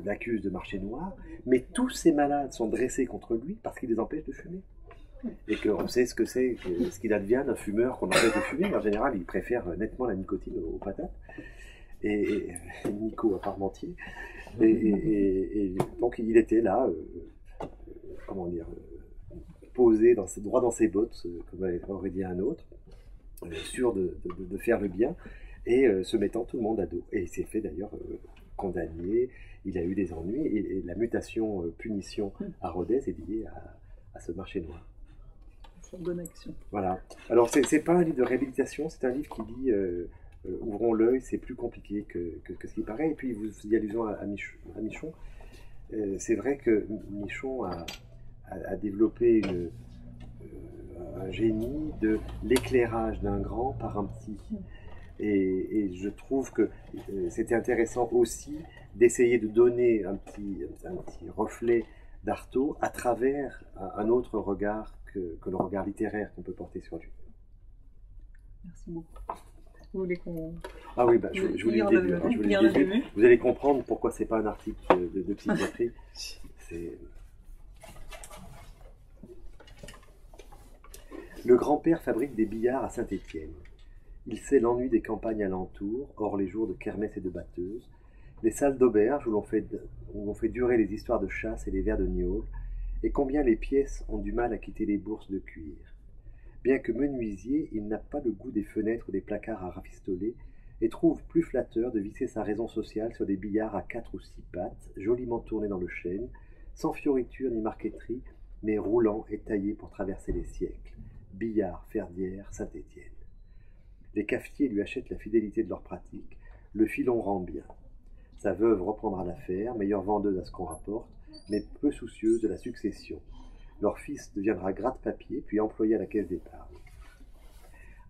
l'accusent de marché noir, mais tous ces malades sont dressés contre lui parce qu'il les empêche de fumer. Et qu'on sait ce que c'est, ce qu'il advient d'un fumeur qu'on empêche de fumer. En général, il préfère nettement la nicotine aux patates. Et Nico à Parmentier. Et donc il était là, comment dire, posé droit dans ses bottes, comme aurait dit un autre, sûr de faire le bien, et se mettant tout le monde à dos. Et il s'est fait d'ailleurs condamné, il a eu des ennuis, et la mutation punition à Rodez est liée à ce marché noir. C'est une bonne action. Voilà. Alors c'est pas un livre de réhabilitation, c'est un livre qui dit ouvrons l'œil, c'est plus compliqué que ce qui paraît. Et puis vous y allusion à Michon. C'est vrai que Michon a développé un génie de l'éclairage d'un grand par un petit. Et je trouve que c'était intéressant aussi d'essayer de donner un petit reflet d'Artaud à travers un autre regard que le regard littéraire qu'on peut porter sur lui. Merci beaucoup. Vous voulez qu'on... Ah oui, bah, je vous lis le début. Vous allez comprendre pourquoi c'est pas un article de psychiatrie. Le grand-père fabrique des billards à Saint-Étienne. Il sait l'ennui des campagnes alentours, hors les jours de kermesse et de batteuse, les salles d'auberge où l'on fait durer les histoires de chasse et les vers de gnôle, et combien les pièces ont du mal à quitter les bourses de cuir. Bien que menuisier, il n'a pas le goût des fenêtres ou des placards à rafistoler, et trouve plus flatteur de visser sa raison sociale sur des billards à 4 ou 6 pattes, joliment tournés dans le chêne, sans fioriture ni marqueterie, mais roulants et taillés pour traverser les siècles. Billard, Ferdière, Saint-Étienne. Les cafetiers lui achètent la fidélité de leur pratique, le filon rend bien. Sa veuve reprendra l'affaire, meilleure vendeuse à ce qu'on rapporte, mais peu soucieuse de la succession. Leur fils deviendra gratte-papier, puis employé à la caisse d'épargne.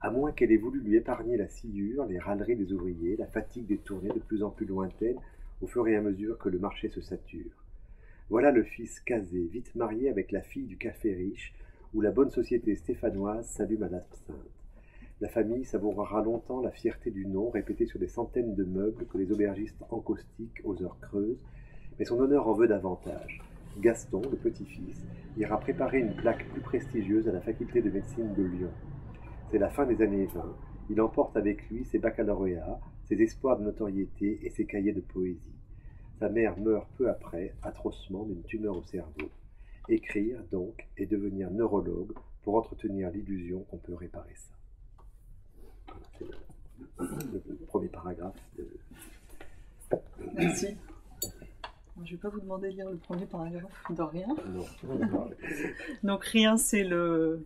À moins qu'elle ait voulu lui épargner la sciure, les râleries des ouvriers, la fatigue des tournées de plus en plus lointaines, au fur et à mesure que le marché se sature. Voilà le fils casé, vite marié avec la fille du café riche, où la bonne société stéphanoise s'allume à l'absinthe. La famille savourera longtemps la fierté du nom, répété sur des centaines de meubles que les aubergistes encaustiquent aux heures creuses, mais son honneur en veut davantage. Gaston, le petit-fils, ira préparer une plaque plus prestigieuse à la faculté de médecine de Lyon. C'est la fin des années 20, il emporte avec lui ses baccalauréats, ses espoirs de notoriété et ses cahiers de poésie. Sa mère meurt peu après, atrocement, d'une tumeur au cerveau. Écrire, donc, et devenir neurologue pour entretenir l'illusion qu'on peut réparer ça. C'est le premier paragraphe. Merci. Je ne vais pas vous demander de lire le premier paragraphe de Rien. Non. Donc Rien, c'est le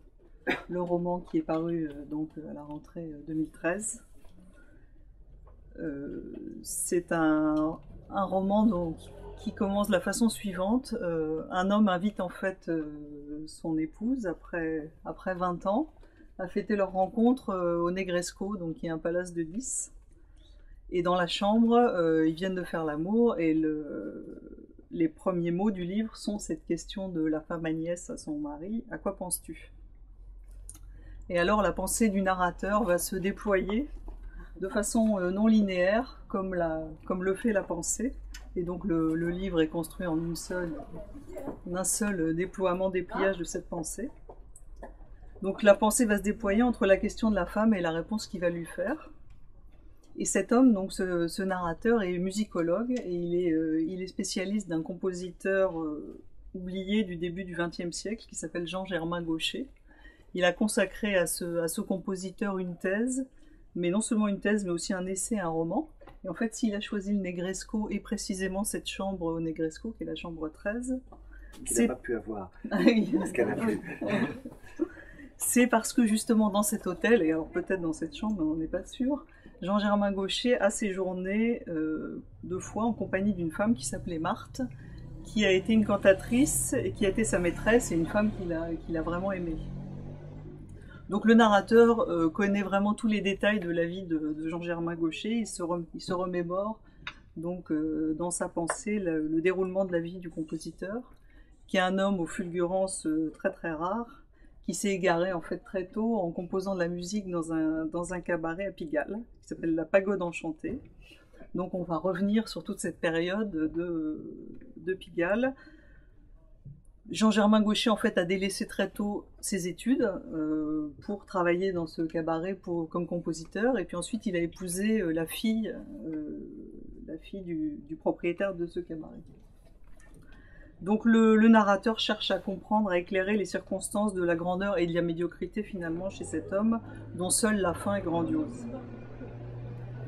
roman qui est paru donc, à la rentrée 2013. C'est un roman donc, qui commence de la façon suivante. Un homme invite en fait son épouse après 20 ans à fêter leur rencontre au Negresco, donc qui est un palace de 10. Et dans la chambre, ils viennent de faire l'amour et les premiers mots du livre sont cette question de la femme Agnès à son mari, à quoi penses-tu? Et alors la pensée du narrateur va se déployer de façon non linéaire, comme le fait la pensée. Et donc le livre est construit en un seul déploiement, dépliage de cette pensée. Donc la pensée va se déployer entre la question de la femme et la réponse qu'il va lui faire. Et cet homme, donc ce narrateur, est musicologue et il est spécialiste d'un compositeur oublié du début du XXe siècle qui s'appelle Jean-Germain Gaucher. Il a consacré à ce compositeur une thèse, mais non seulement une thèse, mais aussi un essai, un roman. Et en fait, s'il a choisi le Negresco et précisément cette chambre au Negresco, qui est la chambre 13, qu'il n'a pas pu avoir, parce qu'elle a plu. C'est parce que justement dans cet hôtel, et alors peut-être dans cette chambre, mais on n'est pas sûr, Jean-Germain Gaucher a séjourné 2 fois en compagnie d'une femme qui s'appelait Marthe, qui a été une cantatrice et qui a été sa maîtresse et une femme qu'il a vraiment aimée. Donc le narrateur connaît vraiment tous les détails de la vie de Jean-Germain Gaucher, il se remémore donc dans sa pensée le déroulement de la vie du compositeur, qui est un homme aux fulgurances très très rares, qui s'est égaré en fait très tôt en composant de la musique dans un cabaret à Pigalle, qui s'appelle La Pagode Enchantée, Donc on va revenir sur toute cette période de Pigalle. Jean-Germain Gaucher en fait a délaissé très tôt ses études pour travailler dans ce cabaret comme compositeur, et puis ensuite il a épousé la fille du propriétaire de ce cabaret. Donc le narrateur cherche à comprendre, à éclairer les circonstances de la grandeur et de la médiocrité finalement chez cet homme dont seule la fin est grandiose.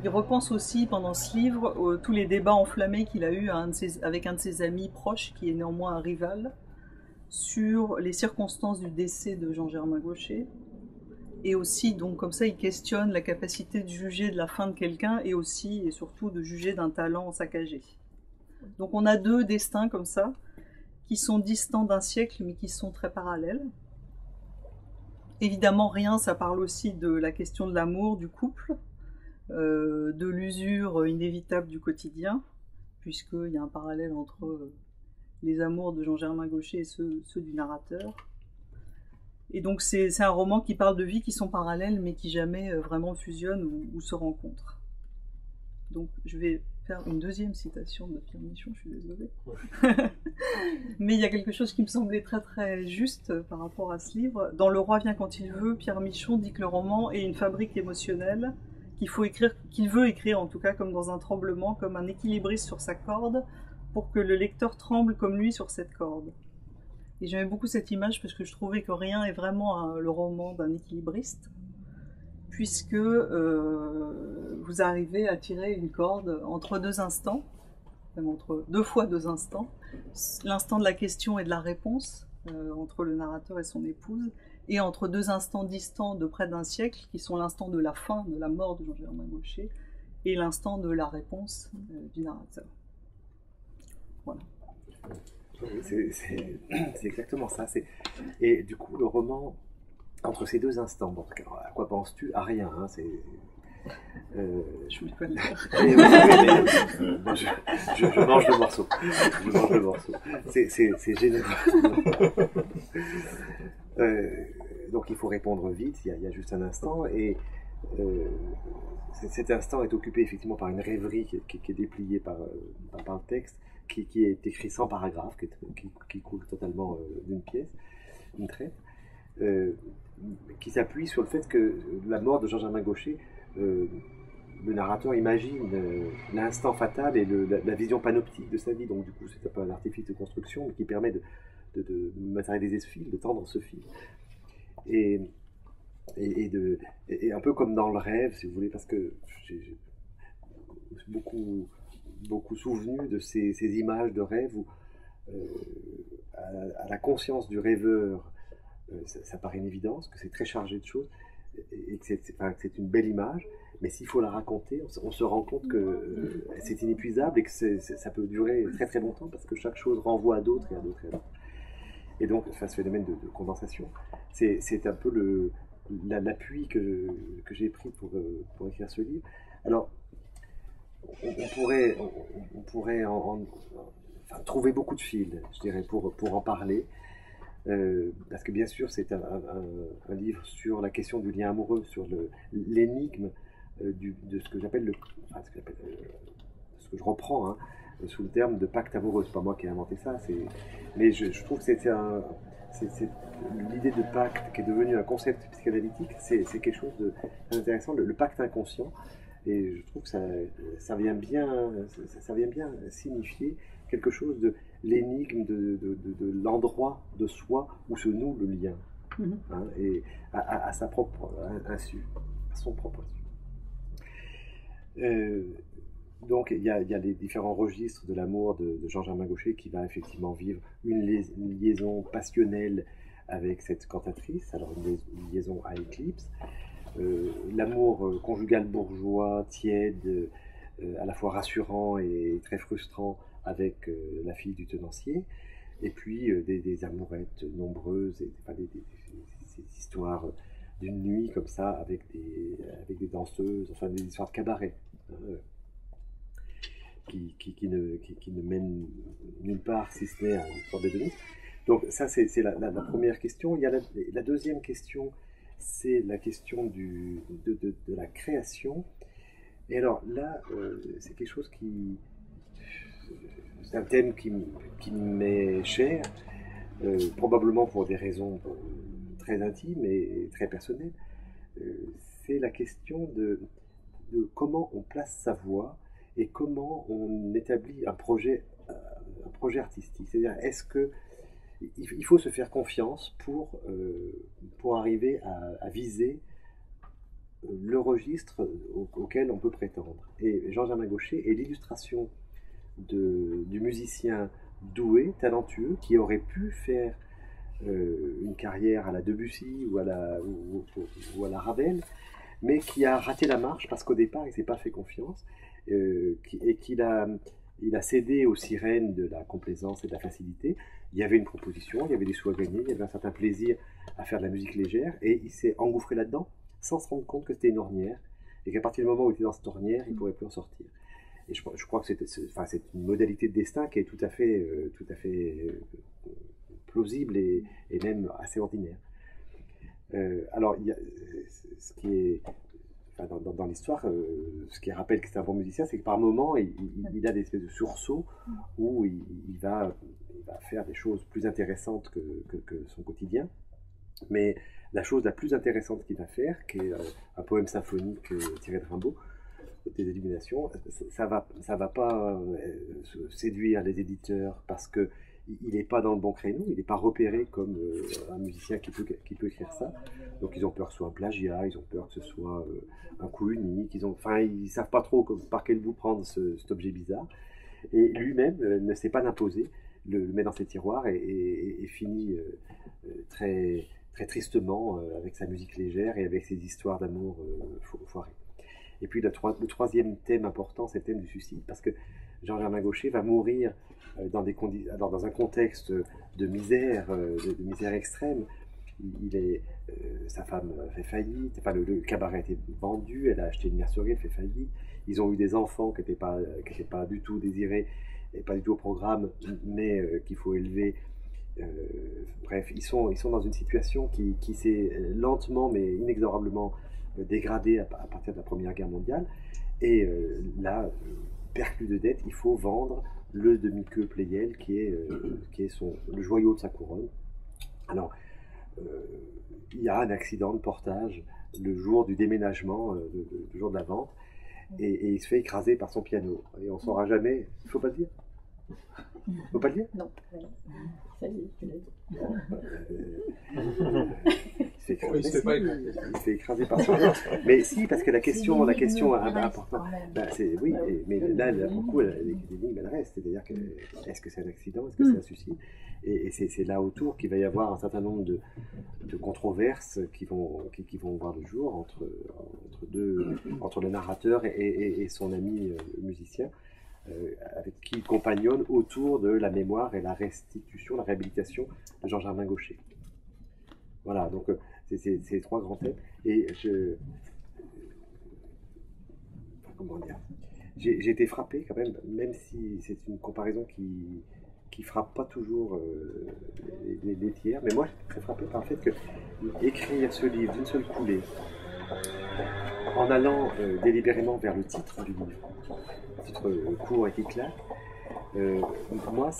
Il repense aussi pendant ce livre tous les débats enflammés qu'il a eus avec un de ses amis proches, qui est néanmoins un rival, sur les circonstances du décès de Jean-Germain Gaucher. Et aussi, donc comme ça, il questionne la capacité de juger de la fin de quelqu'un et aussi et surtout de juger d'un talent saccagé. Donc on a deux destins comme ça, qui sont distants d'un siècle mais qui sont très parallèles. Évidemment, Rien, ça parle aussi de la question de l'amour, du couple, de l'usure inévitable du quotidien, puisqu'il y a un parallèle entre les amours de Jean-Germain Gaucher et ceux du narrateur. Et donc c'est un roman qui parle de vies qui sont parallèles mais qui jamais vraiment fusionnent ou se rencontrent. Donc je vais faire une deuxième citation de Pierre Michon, je suis désolée. Mais il y a quelque chose qui me semblait très très juste par rapport à ce livre. Dans Le Roi vient quand il veut, Pierre Michon dit que le roman est une fabrique émotionnelle, qu'il veut écrire en tout cas comme dans un tremblement, comme un équilibriste sur sa corde, pour que le lecteur tremble comme lui sur cette corde. Et j'aimais beaucoup cette image parce que je trouvais que Rien est vraiment le roman d'un équilibriste, puisque vous arrivez à tirer une corde entre deux instants, même entre deux fois deux instants, l'instant de la question et de la réponse, entre le narrateur et son épouse, et entre deux instants distants de près d'un siècle, qui sont l'instant de la fin, de la mort de Jean-Germain Gaucher, et l'instant de la réponse du narrateur. Voilà. C'est exactement ça. Et du coup, le roman, entre ces deux instants, bon, à quoi penses-tu? À rien. Hein, je ne peux pas le dire. Je mange le morceau. Je mange le morceau. C'est généreux. Donc il faut répondre vite, il y a juste un instant, et cet instant est occupé effectivement par une rêverie qui est dépliée par le texte, qui est écrit sans paragraphe, qui coule totalement d'une pièce, d'une traite, qui s'appuie sur le fait que la mort de Jean-Germain Gaucher, le narrateur imagine l'instant fatal et la vision panoptique de sa vie, donc du coup c'est un peu un artifice de construction mais qui permet de matérialiser ce fil, de tendre ce fil. Et un peu comme dans le rêve, si vous voulez, parce que j'ai beaucoup souvenu de ces images de rêve où à la conscience du rêveur, ça paraît une évidence, que c'est très chargé de choses, et que c'est une belle image, mais s'il faut la raconter, on se rend compte que c'est inépuisable et que ça peut durer très très longtemps, parce que chaque chose renvoie à d'autres et à d'autres et à d'autres. Et donc, ce phénomène de condensation, c'est un peu l'appui que j'ai pris pour écrire ce livre. Alors, on pourrait trouver beaucoup de fils, je dirais, pour en parler, parce que bien sûr, c'est un livre sur la question du lien amoureux, sur l'énigme de ce que j'appelle ce que je reprends, hein, sous le terme de pacte amoureux. C'est pas moi qui ai inventé ça, mais je trouve que c'est l'idée de pacte qui est devenue un concept psychanalytique, c'est quelque chose de très intéressant, le pacte inconscient, et je trouve que ça vient bien signifier quelque chose de l'énigme de l'endroit de soi où se noue le lien, hein, et à sa propre insu, à son propre insu. Donc il y a les différents registres de l'amour de Jean-Germain Gaucher, qui va effectivement vivre une liaison passionnelle avec cette cantatrice, alors une liaison à éclipse, l'amour conjugal bourgeois, tiède, à la fois rassurant et très frustrant avec la fille du tenancier, et puis des amourettes nombreuses, ces histoires d'une nuit comme ça avec des danseuses, enfin des histoires de cabaret, qui ne mènent nulle part si ce n'est à une sorte d'hédonisme. Donc ça c'est la première question. Il y a la deuxième question, c'est la question de la création. Et alors là, c'est quelque chose qui... C'est un thème qui m'est cher, probablement pour des raisons très intimes et très personnelles. C'est la question de comment on place sa voix et comment on établit un projet artistique. C'est-à-dire, est-ce que il faut se faire confiance pour arriver à viser le registre auquel on peut prétendre. Et Jean-Germain Gaucher est l'illustration du musicien doué, talentueux, qui aurait pu faire une carrière à la Debussy ou à la Ravel, mais qui a raté la marche parce qu'au départ il ne s'est pas fait confiance et qu'il a cédé aux sirènes de la complaisance et de la facilité. Il y avait une proposition, il y avait des sous à gagner, il y avait un certain plaisir à faire de la musique légère et il s'est engouffré là-dedans sans se rendre compte que c'était une ornière et qu'à partir du moment où il était dans cette ornière, il ne pourrait plus en sortir. Et je crois que c'est une modalité de destin qui est tout à fait plausible et même assez ordinaire. Alors, il y a, ce qui est dans l'histoire, ce qui rappelle que c'est un bon musicien, c'est que par moments, il a des espèces de sursauts où il va faire des choses plus intéressantes que son quotidien. Mais la chose la plus intéressante qu'il va faire, qui est un poème symphonique tiré de Rimbaud, des Illuminations, ça va pas séduire les éditeurs parce que il n'est pas dans le bon créneau, il n'est pas repéré comme un musicien qui peut écrire ça. Donc ils ont peur que ce soit un plagiat, ils ont peur que ce soit un coup unique, ils savent pas trop par quel bout prendre cet objet bizarre. Et lui-même ne sait pas l'imposer, le met dans ses tiroirs et finit très, très tristement avec sa musique légère et avec ses histoires d'amour foirées. Et puis le troisième thème important, c'est le thème du suicide, parce que Jean-Germain Gaucher va mourir dans un contexte de misère extrême. Sa femme fait faillite, le cabaret a été vendu, elle a acheté une mercerie, elle fait faillite. Ils ont eu des enfants qui n'étaient pas du tout désirés, et pas du tout au programme, mais qu'il faut élever. Bref, ils sont dans une situation qui s'est lentement mais inexorablement dégradée à partir de la Première Guerre mondiale. Et là, perclus de dettes, il faut vendre le demi-queue Pleyel qui est le joyau de sa couronne. Alors, il y a un accident de portage le jour du déménagement, le jour de la vente, et il se fait écraser par son piano. Et on ne saura jamais. Il ne faut pas le dire. Il ne faut pas le dire. Non. Ça y est, tu l'as dit. Il se fait écraser par son piano. Mais si, parce que la question importante, oui, mais là, beaucoup, l'énigme, elle reste. C'est-à-dire que, est-ce que c'est un accident, est-ce que c'est un suicide? Et c'est là autour qu'il va y avoir un certain nombre de controverses qui vont voir le jour entre le narrateur et son ami musicien, avec qui il compagnonne autour de la mémoire et la restitution, la réhabilitation de Jean-Germain Gaucher. Voilà, donc c'est trois grands thèmes. Et comment dire, j'ai été frappé quand même si c'est une comparaison qui frappe pas toujours les tiers, mais moi je suis très frappé par le fait que écrire ce livre d'une seule coulée, en allant délibérément vers le titre du livre, titre court et qui claque, moi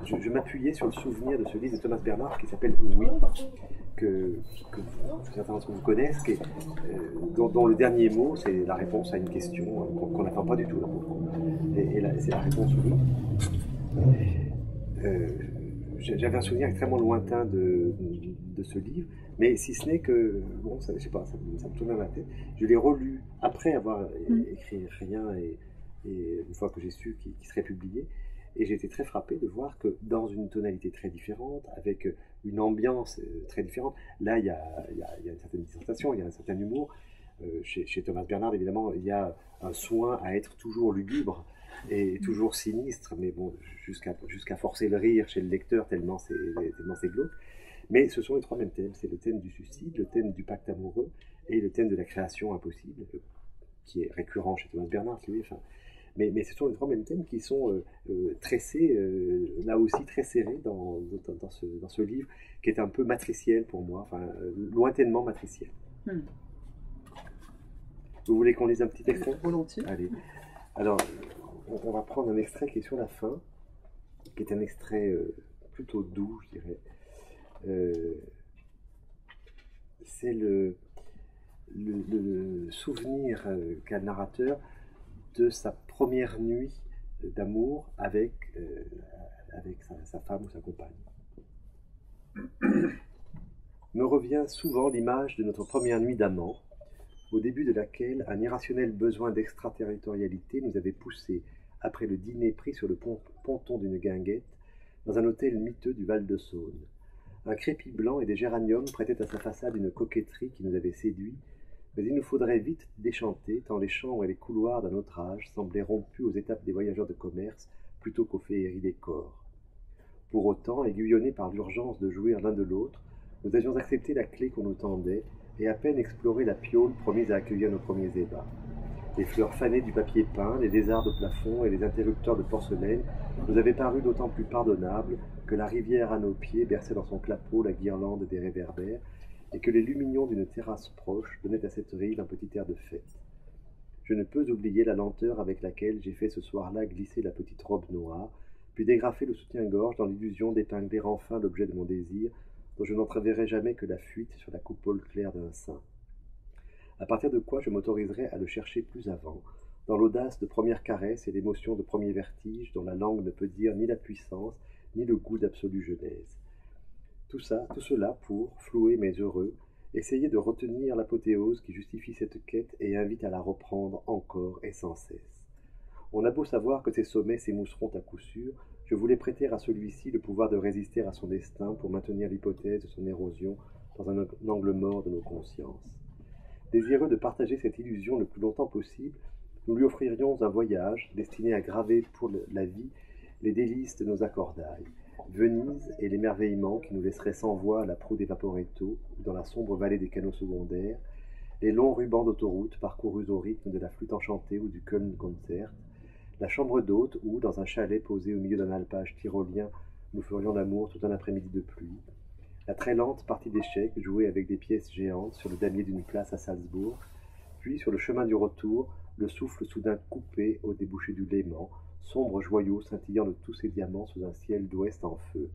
je m'appuyais sur le souvenir de ce livre de Thomas Bernhard qui s'appelle Oui, que certains d'entre vous connaissent, dont le dernier mot c'est la réponse à une question qu'on n'attend pas du tout. Et là, c'est la réponse oui. J'avais un souvenir extrêmement lointain de ce livre, mais si ce n'est que, bon, je sais pas, ça me tournait dans la tête. Je l'ai relu après avoir écrit Rien et une fois que j'ai su qu'il serait publié, et j'ai été très frappé de voir que dans une tonalité très différente, avec une ambiance très différente, là il y a une certaine dissertation, il y a un certain humour. Chez Thomas Bernhard, évidemment, il y a un soin à être toujours lugubre et toujours sinistre, mais bon, jusqu'à forcer le rire chez le lecteur tellement c'est glauque. Mais ce sont les trois mêmes thèmes, c'est le thème du suicide, le thème du pacte amoureux et le thème de la création impossible, qui est récurrent chez Thomas Bernhard, lui. Enfin, mais ce sont les trois mêmes thèmes qui sont tressés, là aussi très serrés dans ce livre, qui est un peu matriciel pour moi, enfin lointainement matriciel. Vous voulez qu'on lise un petit extrait? Volontiers. Allez. Alors, on va prendre un extrait qui est sur la fin, qui est un extrait plutôt doux, je dirais. C'est le souvenir qu'a le narrateur de sa première nuit d'amour avec sa femme ou sa compagne. Me revient souvent l'image de notre première nuit d'amant, au début de laquelle un irrationnel besoin d'extraterritorialité nous avait poussés, après le dîner pris sur le ponton d'une guinguette, dans un hôtel miteux du Val-de-Saône. Un crépi blanc et des géraniums prêtaient à sa façade une coquetterie qui nous avait séduits, mais il nous faudrait vite déchanter, tant les chambres et les couloirs d'un autre âge semblaient rompus aux étapes des voyageurs de commerce plutôt qu'aux féeries des corps. Pour autant, aiguillonnés par l'urgence de jouir l'un de l'autre, nous avions accepté la clé qu'on nous tendait et à peine exploré la piaule promise à accueillir nos premiers ébats. Les fleurs fanées du papier peint, les lézards au plafond et les interrupteurs de porcelaine nous avaient paru d'autant plus pardonnables que la rivière à nos pieds berçait dans son clapot la guirlande des réverbères et que les lumignons d'une terrasse proche donnaient à cette rive un petit air de fête. Je ne peux oublier la lenteur avec laquelle j'ai fait ce soir-là glisser la petite robe noire, puis dégrafer le soutien-gorge dans l'illusion d'épingler enfin l'objet de mon désir, dont je n'entreverrai jamais que la fuite sur la coupole claire d'un sein. À partir de quoi je m'autoriserai à le chercher plus avant, dans l'audace de première caresse et l'émotion de premier vertige dont la langue ne peut dire ni la puissance, ni le goût d'absolue genèse. Tout cela pour, flouer mes heureux, essayer de retenir l'apothéose qui justifie cette quête et invite à la reprendre encore et sans cesse. On a beau savoir que ces sommets s'émousseront à coup sûr, je voulais prêter à celui-ci le pouvoir de résister à son destin pour maintenir l'hypothèse de son érosion dans un angle mort de nos consciences. Désireux de partager cette illusion le plus longtemps possible, nous lui offririons un voyage destiné à graver pour la vie les délices de nos accordailles, Venise et l'émerveillement qui nous laisserait sans voix à la proue des Vaporetto ou dans la sombre vallée des canaux secondaires, les longs rubans d'autoroute parcourus au rythme de la flûte enchantée ou du Köln Concert, la chambre d'hôte où, dans un chalet posé au milieu d'un alpage tyrolien, nous ferions l'amour tout un après-midi de pluie, la très lente partie d'échecs jouée avec des pièces géantes sur le damier d'une place à Salzbourg, puis sur le chemin du retour, le souffle soudain coupé au débouché du Léman, sombre joyau scintillant de tous ses diamants sous un ciel d'ouest en feu.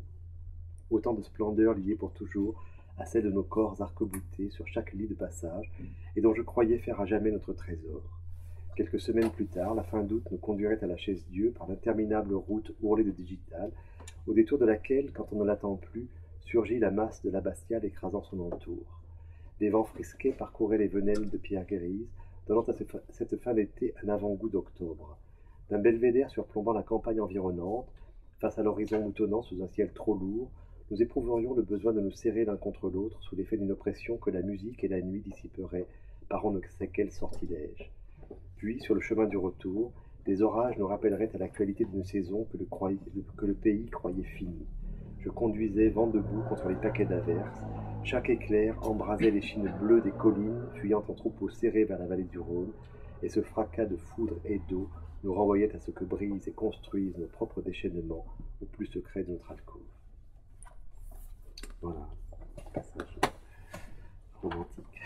Autant de splendeurs liées pour toujours à celle de nos corps arc-boutés sur chaque lit de passage, et dont je croyais faire à jamais notre trésor. Quelques semaines plus tard, la fin d'août nous conduirait à la Chaise-Dieu par l'interminable route ourlée de Digital, au détour de laquelle, quand on ne l'attend plus, surgit la masse de l'abbatiale écrasant son entour. Des vents frisqués parcouraient les venelles de pierre grise, donnant à cette fin d'été un avant-goût d'octobre. D'un belvédère surplombant la campagne environnante, face à l'horizon moutonnant sous un ciel trop lourd, nous éprouverions le besoin de nous serrer l'un contre l'autre sous l'effet d'une oppression que la musique et la nuit dissiperaient par on ne sait quel sortilège. Puis, sur le chemin du retour, des orages nous rappelleraient à l'actualité d'une saison que le pays croyait finie. Je conduisais vent debout contre les paquets d'averses. Chaque éclair embrasait les chines bleues des collines, fuyant en troupeaux serrés vers la vallée du Rhône, et ce fracas de foudre et d'eau nous renvoyait à ce que brisent et construisent nos propres déchaînements au plus secret de notre alcôve. Voilà, passage romantique.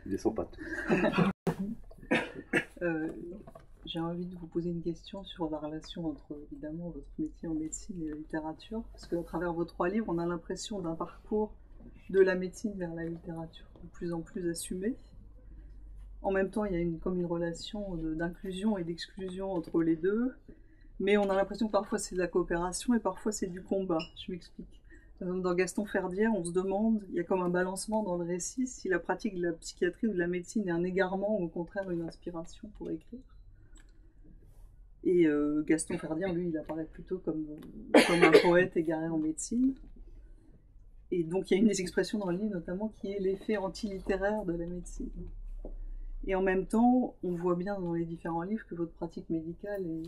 Ils ne sont pas tous. J'ai envie de vous poser une question sur la relation entre, évidemment, votre métier en médecine et la littérature, parce qu'à travers vos 3 livres, on a l'impression d'un parcours de la médecine vers la littérature de plus en plus assumé. En même temps, il y a comme une relation d'inclusion et d'exclusion entre les deux, mais on a l'impression que parfois c'est de la coopération et parfois c'est du combat. Je m'explique. Dans Gaston Ferdière, on se demande, il y a comme un balancement dans le récit, si la pratique de la psychiatrie ou de la médecine est un égarement ou au contraire une inspiration pour écrire. Et Gaston Ferdière, lui, il apparaît plutôt comme un poète égaré en médecine. Et donc il y a une des expressions dans le livre notamment qui est l'effet antilittéraire de la médecine. Et en même temps, on voit bien dans les différents livres que votre pratique médicale est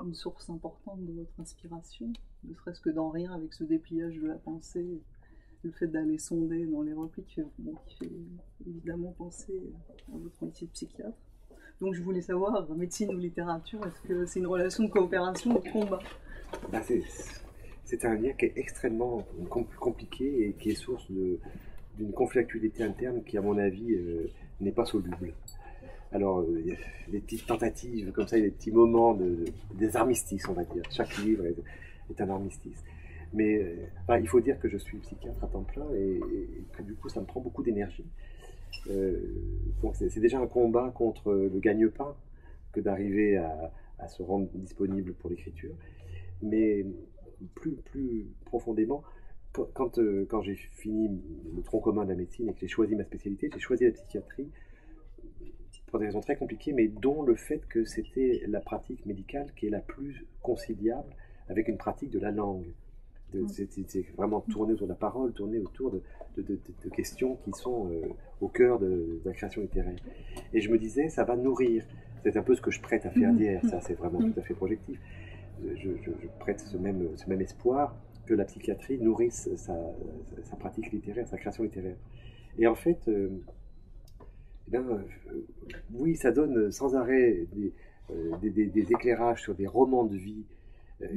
une source importante de votre inspiration, ne serait-ce que dans Rien, avec ce dépliage de la pensée, le fait d'aller sonder dans les repliques, qui fait évidemment penser à votre métier de psychiatre. Donc je voulais savoir, médecine ou littérature, est-ce que c'est une relation de coopération ou de combat? C'est un lien qui est extrêmement compliqué et qui est source d'une conflictualité interne qui, à mon avis, n'est pas soluble. Alors, il y a des petites tentatives, comme ça, il y a des petits moments, des armistices, on va dire. Chaque livre est un armistice. Mais enfin, il faut dire que je suis psychiatre à temps plein et que du coup, ça me prend beaucoup d'énergie. Donc, c'est déjà un combat contre le gagne-pain que d'arriver à se rendre disponible pour l'écriture. Mais plus profondément, quand j'ai fini le tronc commun de la médecine et que j'ai choisi ma spécialité, j'ai choisi la psychiatrie pour des raisons très compliquées, mais dont le fait que c'était la pratique médicale qui est la plus conciliable avec une pratique de la langue. C'est vraiment tourné autour de la parole, tourné autour de questions qui sont au cœur de la création littéraire. Et je me disais, ça va nourrir. C'est un peu ce que je prête à faire d'hier, ça c'est vraiment tout à fait projectif. Je prête ce même espoir que la psychiatrie nourrisse sa pratique littéraire, sa création littéraire. Et en fait, oui, ça donne sans arrêt des éclairages sur des romans de vie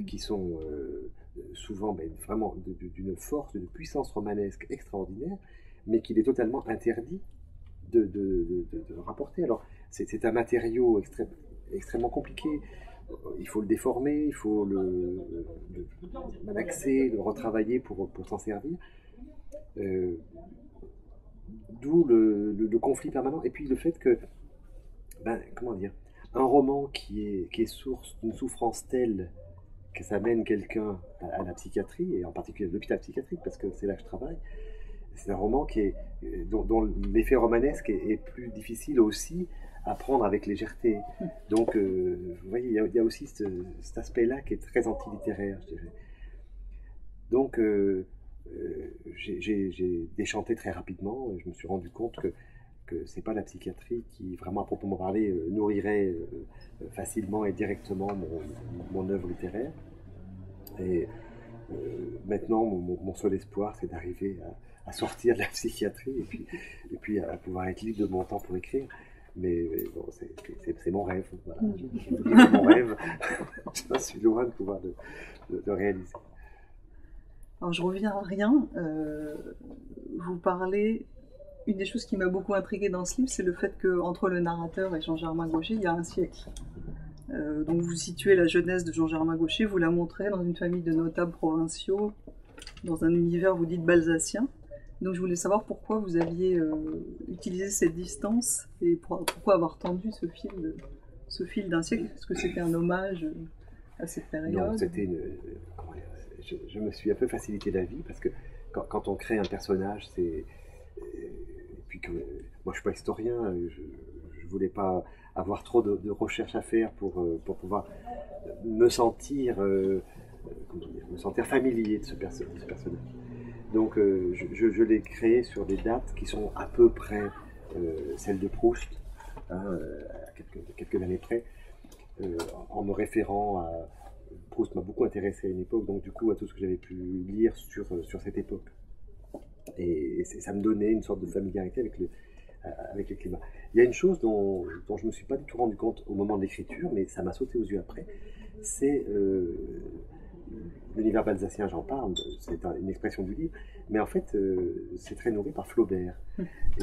qui sont souvent vraiment d'une force, d'une puissance romanesque extraordinaire, mais qu'il est totalement interdit de rapporter. Alors, c'est un matériau extrêmement compliqué. Il faut le déformer, il faut l'axer, le retravailler pour s'en servir. D'où le conflit permanent. Et puis le fait que, comment dire, un roman qui est source d'une souffrance telle que ça mène quelqu'un à la psychiatrie, et en particulier à l'hôpital psychiatrique, parce que c'est là que je travaille, c'est un roman dont l'effet romanesque est plus difficile aussi à prendre avec légèreté. Donc, vous voyez, il y a aussi cet aspect-là qui est très anti-littéraire, je dirais. Donc, j'ai déchanté très rapidement. Je me suis rendu compte que c'est pas la psychiatrie qui, vraiment à proprement parler, nourrirait facilement et directement mon œuvre littéraire. Et maintenant, mon seul espoir, c'est d'arriver à sortir de la psychiatrie et puis à pouvoir être libre de mon temps pour écrire. Mais bon, c'est mon rêve. Voilà. Mon rêve, je suis loin de pouvoir le réaliser. Alors je reviens à rien. Vous parlez. Une des choses qui m'a beaucoup intriguée dans ce livre, c'est le fait qu'entre le narrateur et Jean-Germain Gaucher, il y a un siècle. Donc vous situez la jeunesse de Jean-Germain Gaucher, vous la montrez dans une famille de notables provinciaux, dans un univers, vous dites, balsacien. Donc je voulais savoir pourquoi vous aviez utilisé cette distance et pourquoi avoir tendu ce fil d'un siècle. Est-ce que c'était un hommage à cette période? Non, c'était je me suis un peu facilité la vie parce que quand on crée un personnage, et puis que moi je suis pas historien, je voulais pas avoir trop de recherches à faire pour pouvoir me sentir familier de ce personnage. Donc je l'ai créé sur des dates qui sont à peu près celles de Proust, à quelques années près, en me référant à... Proust m'a beaucoup intéressé à une époque, donc du coup à tout ce que j'avais pu lire sur cette époque. Et ça me donnait une sorte de familiarité avec le climat. Il y a une chose dont je ne me suis pas du tout rendu compte au moment de l'écriture, mais ça m'a sauté aux yeux après, c'est l'univers balsacien, j'en parle, c'est une expression du livre, mais en fait c'est très nourri par Flaubert.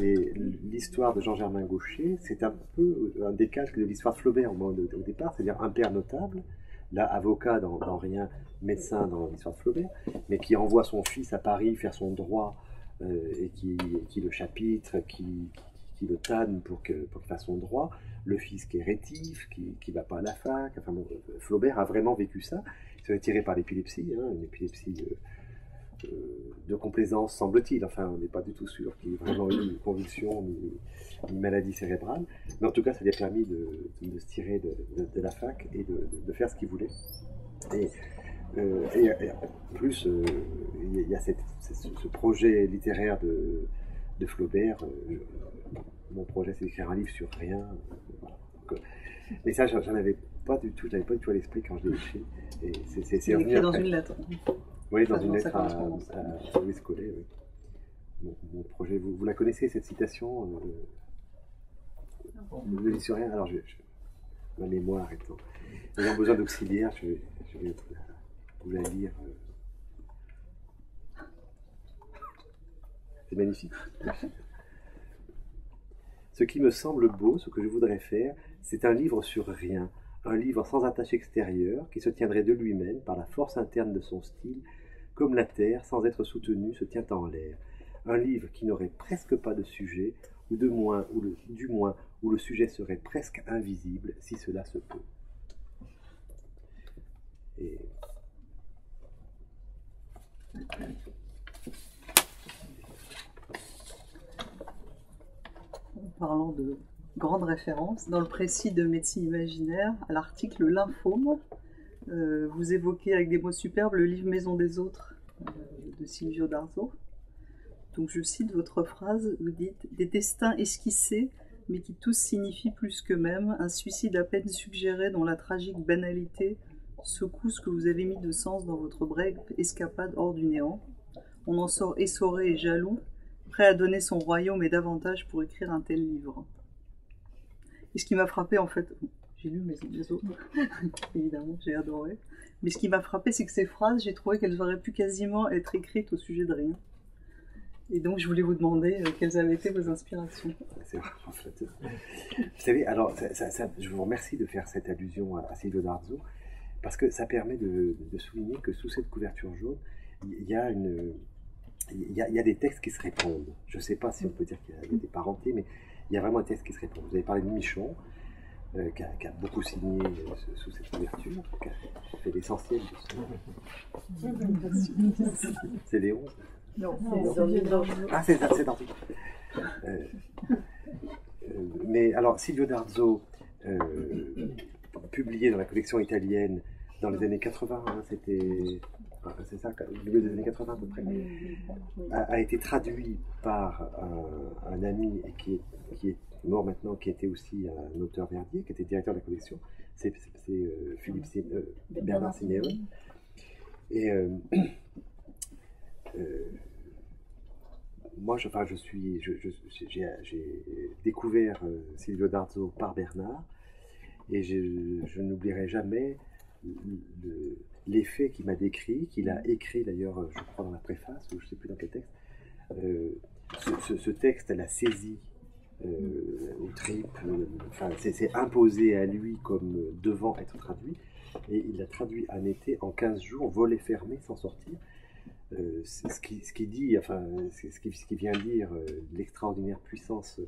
Et l'histoire de Jean-Germain Gaucher, c'est un peu un décalque de l'histoire de Flaubert au départ, c'est-à-dire un père notable, là avocat dans Rien, médecin dans l'histoire de Flaubert, mais qui envoie son fils à Paris faire son droit et qui le chapitre, qui le tanne pour qu'il fasse son droit, le fils qui est rétif, qui ne va pas à la fac. Enfin, bon, Flaubert a vraiment vécu ça. Il s'est tiré par l'épilepsie, une épilepsie de complaisance, semble-t-il. Enfin, on n'est pas du tout sûr qu'il ait vraiment eu une convulsion ni une maladie cérébrale. Mais en tout cas, ça lui a permis de se tirer de la fac et de faire ce qu'il voulait. Et en plus, il y a ce projet littéraire de Flaubert. Mon projet, c'est d'écrire un livre sur Rien. Voilà. Donc, mais ça, j'en avais pas du tout à l'esprit quand je l'ai écrit. Et c'est écrit dans une lettre. Oui, dans une lettre à Louis Collet. Oui. Mon projet, vous la connaissez, cette citation ne lis sur rien. Alors, ma mémoire ayant besoin d'auxiliaire, je vais vous la lire. C'est magnifique. Ce qui me semble beau, ce que je voudrais faire, c'est un livre sur rien, un livre sans attache extérieure, qui se tiendrait de lui-même par la force interne de son style, comme la terre, sans être soutenue, se tient en l'air. Un livre qui n'aurait presque pas de sujet, ou du moins où le sujet serait presque invisible, si cela se peut. Et... En parlant de grandes références, dans le précis de médecine imaginaire, à l'article Lymphome, vous évoquez avec des mots superbes le livre Maison des autres de Silvio D'Arzo. Donc je cite votre phrase, vous dites « Des destins esquissés, mais qui tous signifient plus qu'eux-mêmes, un suicide à peine suggéré dont la tragique banalité secoue ce que vous avez mis de sens dans votre brève escapade hors du néant. On en sort essoré et jaloux, prêt à donner son royaume et davantage pour écrire un tel livre. » Et ce qui m'a frappé, en fait, j'ai lu Maison des autres, évidemment, j'ai adoré, mais ce qui m'a frappé, c'est que ces phrases, j'ai trouvé qu'elles auraient pu quasiment être écrites au sujet de rien. Et donc, je voulais vous demander quelles avaient été vos inspirations. C'est vraiment flatteur. Vous savez, alors, je vous remercie de faire cette allusion à Silvio D'Arzo, parce que ça permet de souligner que sous cette couverture jaune, il y a des textes qui se répondent. Je ne sais pas si on peut dire qu'il y a des parentés, mais il y a vraiment un texte qui se répond. Vous avez parlé de Michon, qui a beaucoup signé sous cette couverture, qui a fait l'essentiel de ce... C'est Léon. Non, Ah, c'est Darzo. Mais alors, Silvio D'Arzo, publié dans la collection italienne dans les années 80, hein, c'est ça, au milieu des années 80 à peu près, a été traduit par un ami qui est mort maintenant, qui était aussi un auteur Verdier, qui était directeur de la collection, c'est Bernard Simeone. Et moi, j'ai découvert Silvio D'Arzo par Bernard, et je n'oublierai jamais l'effet qu'il m'a décrit, qu'il a écrit d'ailleurs, je crois dans la préface, ou je ne sais plus dans quel texte. Ce texte, elle a saisi au trip, c'est imposé à lui comme devant être traduit, et il l'a traduit un été en 15 jours, volet fermé, sans sortir. Ce qui dit, enfin, ce qui vient dire l'extraordinaire puissance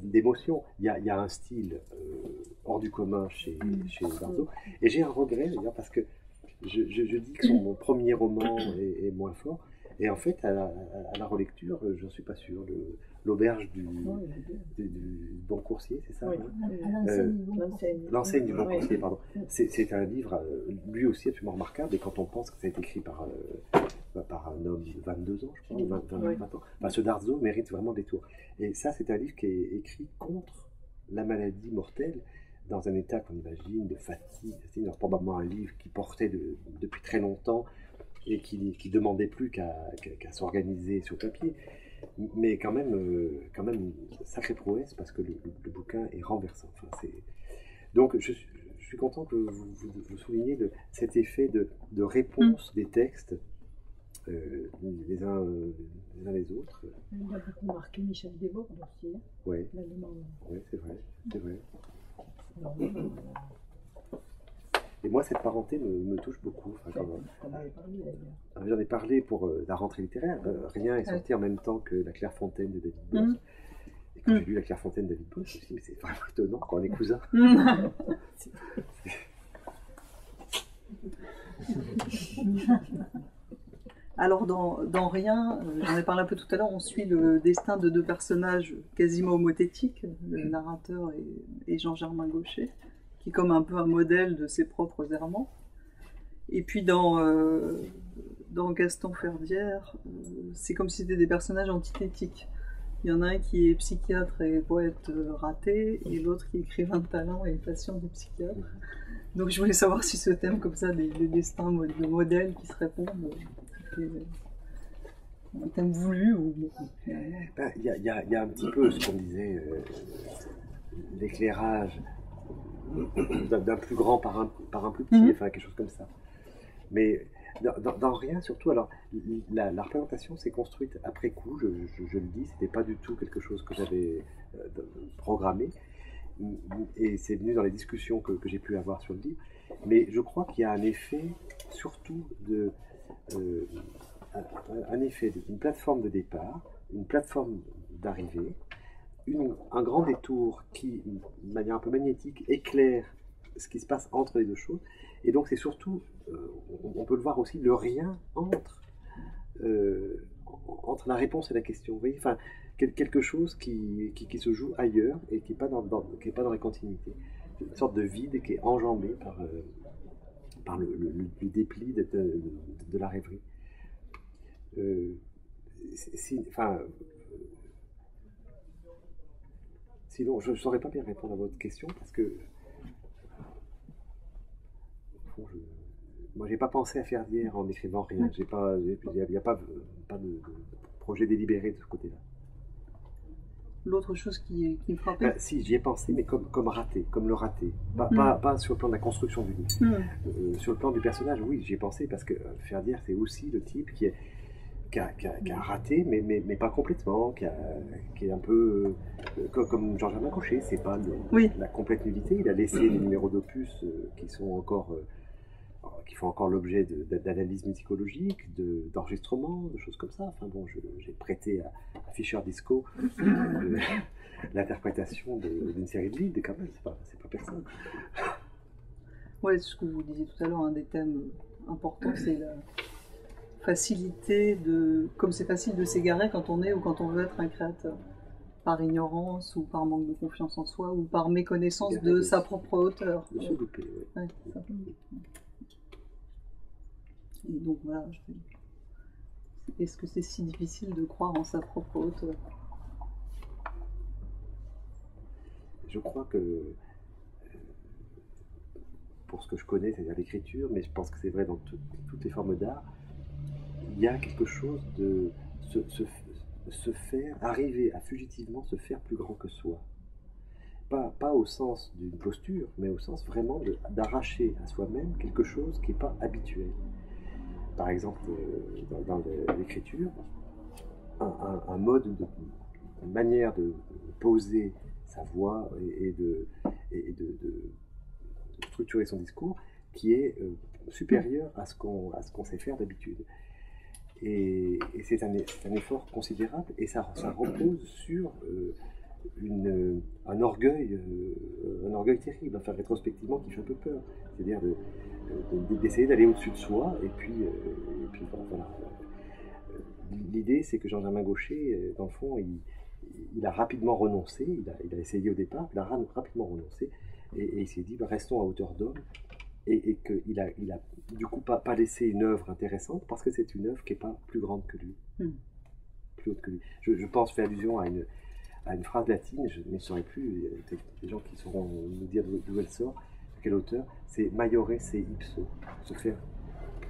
d'émotion. Il y a un style hors du commun chez D'Arzo, et j'ai un regret d'ailleurs parce que je dis que mon premier roman est moins fort, et en fait à la relecture, je n'en suis pas sûr. L'auberge du Bon Coursier, c'est ça, oui. L'enseigne du Bon Coursier, pardon. C'est un livre, lui aussi absolument remarquable, et quand on pense que ça a été écrit par un homme de 22 ans, je crois, 20 ans, ce D'Arzo mérite vraiment des tours. Et ça, c'est un livre qui est écrit contre la maladie mortelle, dans un état qu'on imagine de fatigue. C'est probablement un livre qui portait depuis très longtemps, et qui demandait plus qu'à s'organiser sur papier. Mais quand même sacrée prouesse, parce que le bouquin est renversant. Enfin, donc je suis content que vous souligniez cet effet de réponse des textes les uns les autres. Il a beaucoup marqué Michel Desbordes aussi. Oui, c'est vrai. Et moi, cette parenté me touche beaucoup. Enfin, j'en ai parlé pour la rentrée littéraire. Rien est sorti en même temps que La Clairefontaine de David Boss. Et quand j'ai lu La Clairefontaine de David Boss, je me suis dit, mais c'est vraiment étonnant qu'on est cousins. Alors dans Rien, j'en ai parlé un peu tout à l'heure, on suit le destin de deux personnages quasiment homothétiques, le narrateur et Jean-Germain Gaucher, qui est comme un peu un modèle de ses propres errements. Et puis dans Gaston Ferdière, c'est comme si c'était des personnages antithétiques. Il y en a un qui est psychiatre et poète raté, et l'autre qui est écrivain de talent et patient du psychiatre. Donc je voulais savoir si ce thème comme ça, des destins de modèles qui se répondent, un thème voulu ou... Il y a un petit peu ce qu'on disait, l'éclairage d'un plus grand par un plus petit, enfin quelque chose comme ça. Mais Dans rien, surtout. Alors, la représentation s'est construite après coup, je le dis, c'était pas du tout quelque chose que j'avais programmé. Et c'est venu dans les discussions que j'ai pu avoir sur le livre. Mais je crois qu'il y a un effet, surtout euh, un effet d'une plateforme de départ, une plateforme d'arrivée, un grand détour qui, de manière un peu magnétique, éclaire ce qui se passe entre les deux choses. Et donc c'est surtout, on peut le voir aussi, le rien entre la réponse et la question. Vous voyez, enfin, quelque chose qui se joue ailleurs et qui n'est pas qui est pas dans la continuité. Une sorte de vide qui est enjambé par le dépli de la rêverie. Enfin, sinon, je ne saurais pas bien répondre à votre question parce que moi, j'ai pas pensé à faire d'hier en écrivant rien. Il n'y a pas de projet délibéré de ce côté-là. L'autre chose qui me frappait. Si, j'y ai pensé, mais comme raté, comme le raté. Pas sur le plan de la construction du livre. Sur le plan du personnage, oui, j'y ai pensé parce que Ferdière, c'est aussi le type qui a raté, mais pas complètement, qui est un peu comme Jean-Germain Gaucher. C'est pas la complète nullité. Il a laissé des numéros d'opus qui sont encore qui font encore l'objet d'analyse musicologique, d'enregistrement, de choses comme ça. Enfin bon, j'ai prêté à Fischer Disco l'interprétation d'une série de livres, quand même, c'est pas personne. Oui, ce que vous disiez tout à l'heure, un des thèmes importants, c'est la facilité comme c'est facile de s'égarer quand on est ou quand on veut être un créateur. Par ignorance ou par manque de confiance en soi ou par méconnaissance de sa propre hauteur. De se louper, oui. Ouais, c'est ça. Et donc voilà, est-ce que c'est si difficile de croire en sa propre hauteur? Je crois que, pour ce que je connais, c'est-à-dire l'écriture, mais je pense que c'est vrai dans toutes les formes d'art, il y a quelque chose de se faire, arriver à fugitivement se faire plus grand que soi. Pas au sens d'une posture, mais au sens vraiment d'arracher à soi-même quelque chose qui n'est pas habituel. Par exemple, dans l'écriture, un mode, une manière de poser sa voix et de structurer son discours qui est supérieur à ce qu'on sait faire d'habitude. Et c'est un effort considérable et ça repose sur un orgueil terrible, enfin rétrospectivement qui fait un peu peur. C'est-à-dire d'essayer d'aller au-dessus de soi et puis voilà. L'idée c'est que Jean-Germain Gaucher, dans le fond, il a rapidement renoncé, il a essayé au départ, il a rapidement renoncé et il s'est dit restons à hauteur d'homme et qu'il a du coup pas laissé une œuvre intéressante parce que c'est une œuvre qui n'est pas plus grande que lui, plus haute que lui. Je pense faire allusion à une phrase latine, je ne saurais plus, des gens qui sauront nous dire d'où elle sort, de quel auteur, c'est maiore se ipso, se faire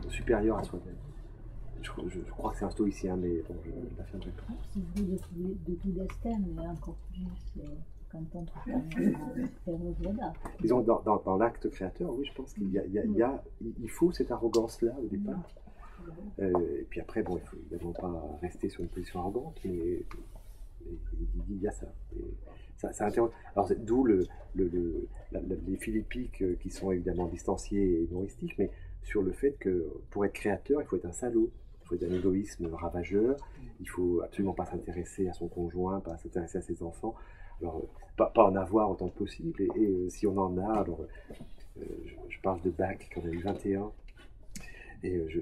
supérieur à soi-même. Je crois que c'est un stoïcien, mais bon, je ne l'affirmerai pas. C'est vrai de tout destin, mais encore plus quand on trouve faire œuvre d'art. Disons, dans l'acte créateur, oui, je pense il faut cette arrogance-là au départ. Et puis après, bon, il ne faut évidemment pas rester sur une position arrogante, mais il y a ça. Et ça interroge. Alors, d'où les philippiques qui sont évidemment distanciés et humoristiques, mais sur le fait que pour être créateur, il faut être un salaud, il faut être un égoïsme ravageur, il ne faut absolument pas s'intéresser à son conjoint, pas s'intéresser à ses enfants. Alors, pas en avoir autant que possible, et si on en a, alors je parle de Bach qui en a eu 21, et je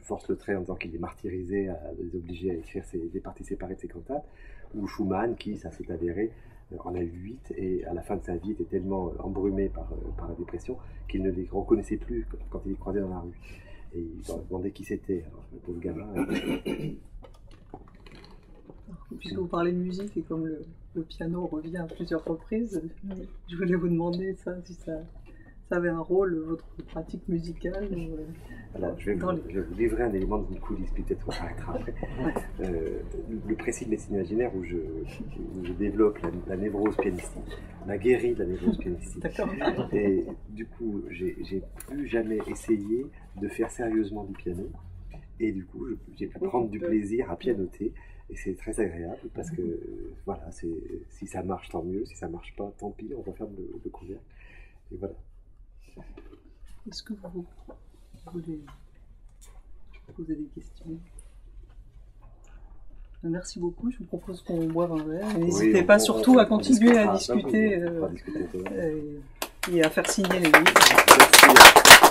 force le trait en disant qu'il est martyrisé, à les obliger à écrire des parties séparées de ses cantates, ou Schumann qui, ça s'est avéré, en a eu 8, et à la fin de sa vie était tellement embrumé par la dépression qu'il ne les reconnaissait plus quand il les croisait dans la rue. Et il se demandait qui c'était, alors le pauvre gamin. Puisque vous parlez de musique et comme le piano revient à plusieurs reprises, je voulais vous demander ça, si ça ça avait un rôle, votre pratique musicale. Alors, je vais vous livrer un élément d'une coulisse, peut-être on s'arrêtera après. Le précis de médecine imaginaire où je développe la névrose pianistique, m'a guéri de la névrose pianistique. D'accord. Et du coup, j'ai plus jamais essayé de faire sérieusement du piano. Et du coup, j'ai pu prendre du plaisir à pianoter. Et c'est très agréable parce que, voilà, si ça marche, tant mieux. Si ça marche pas, tant pis, on referme le couvercle. Et voilà. Est-ce que vous voulez poser des questions? Merci beaucoup. Je vous propose qu'on boive un verre. N'hésitez pas surtout à continuer à discuter et à faire signer les livres. Merci.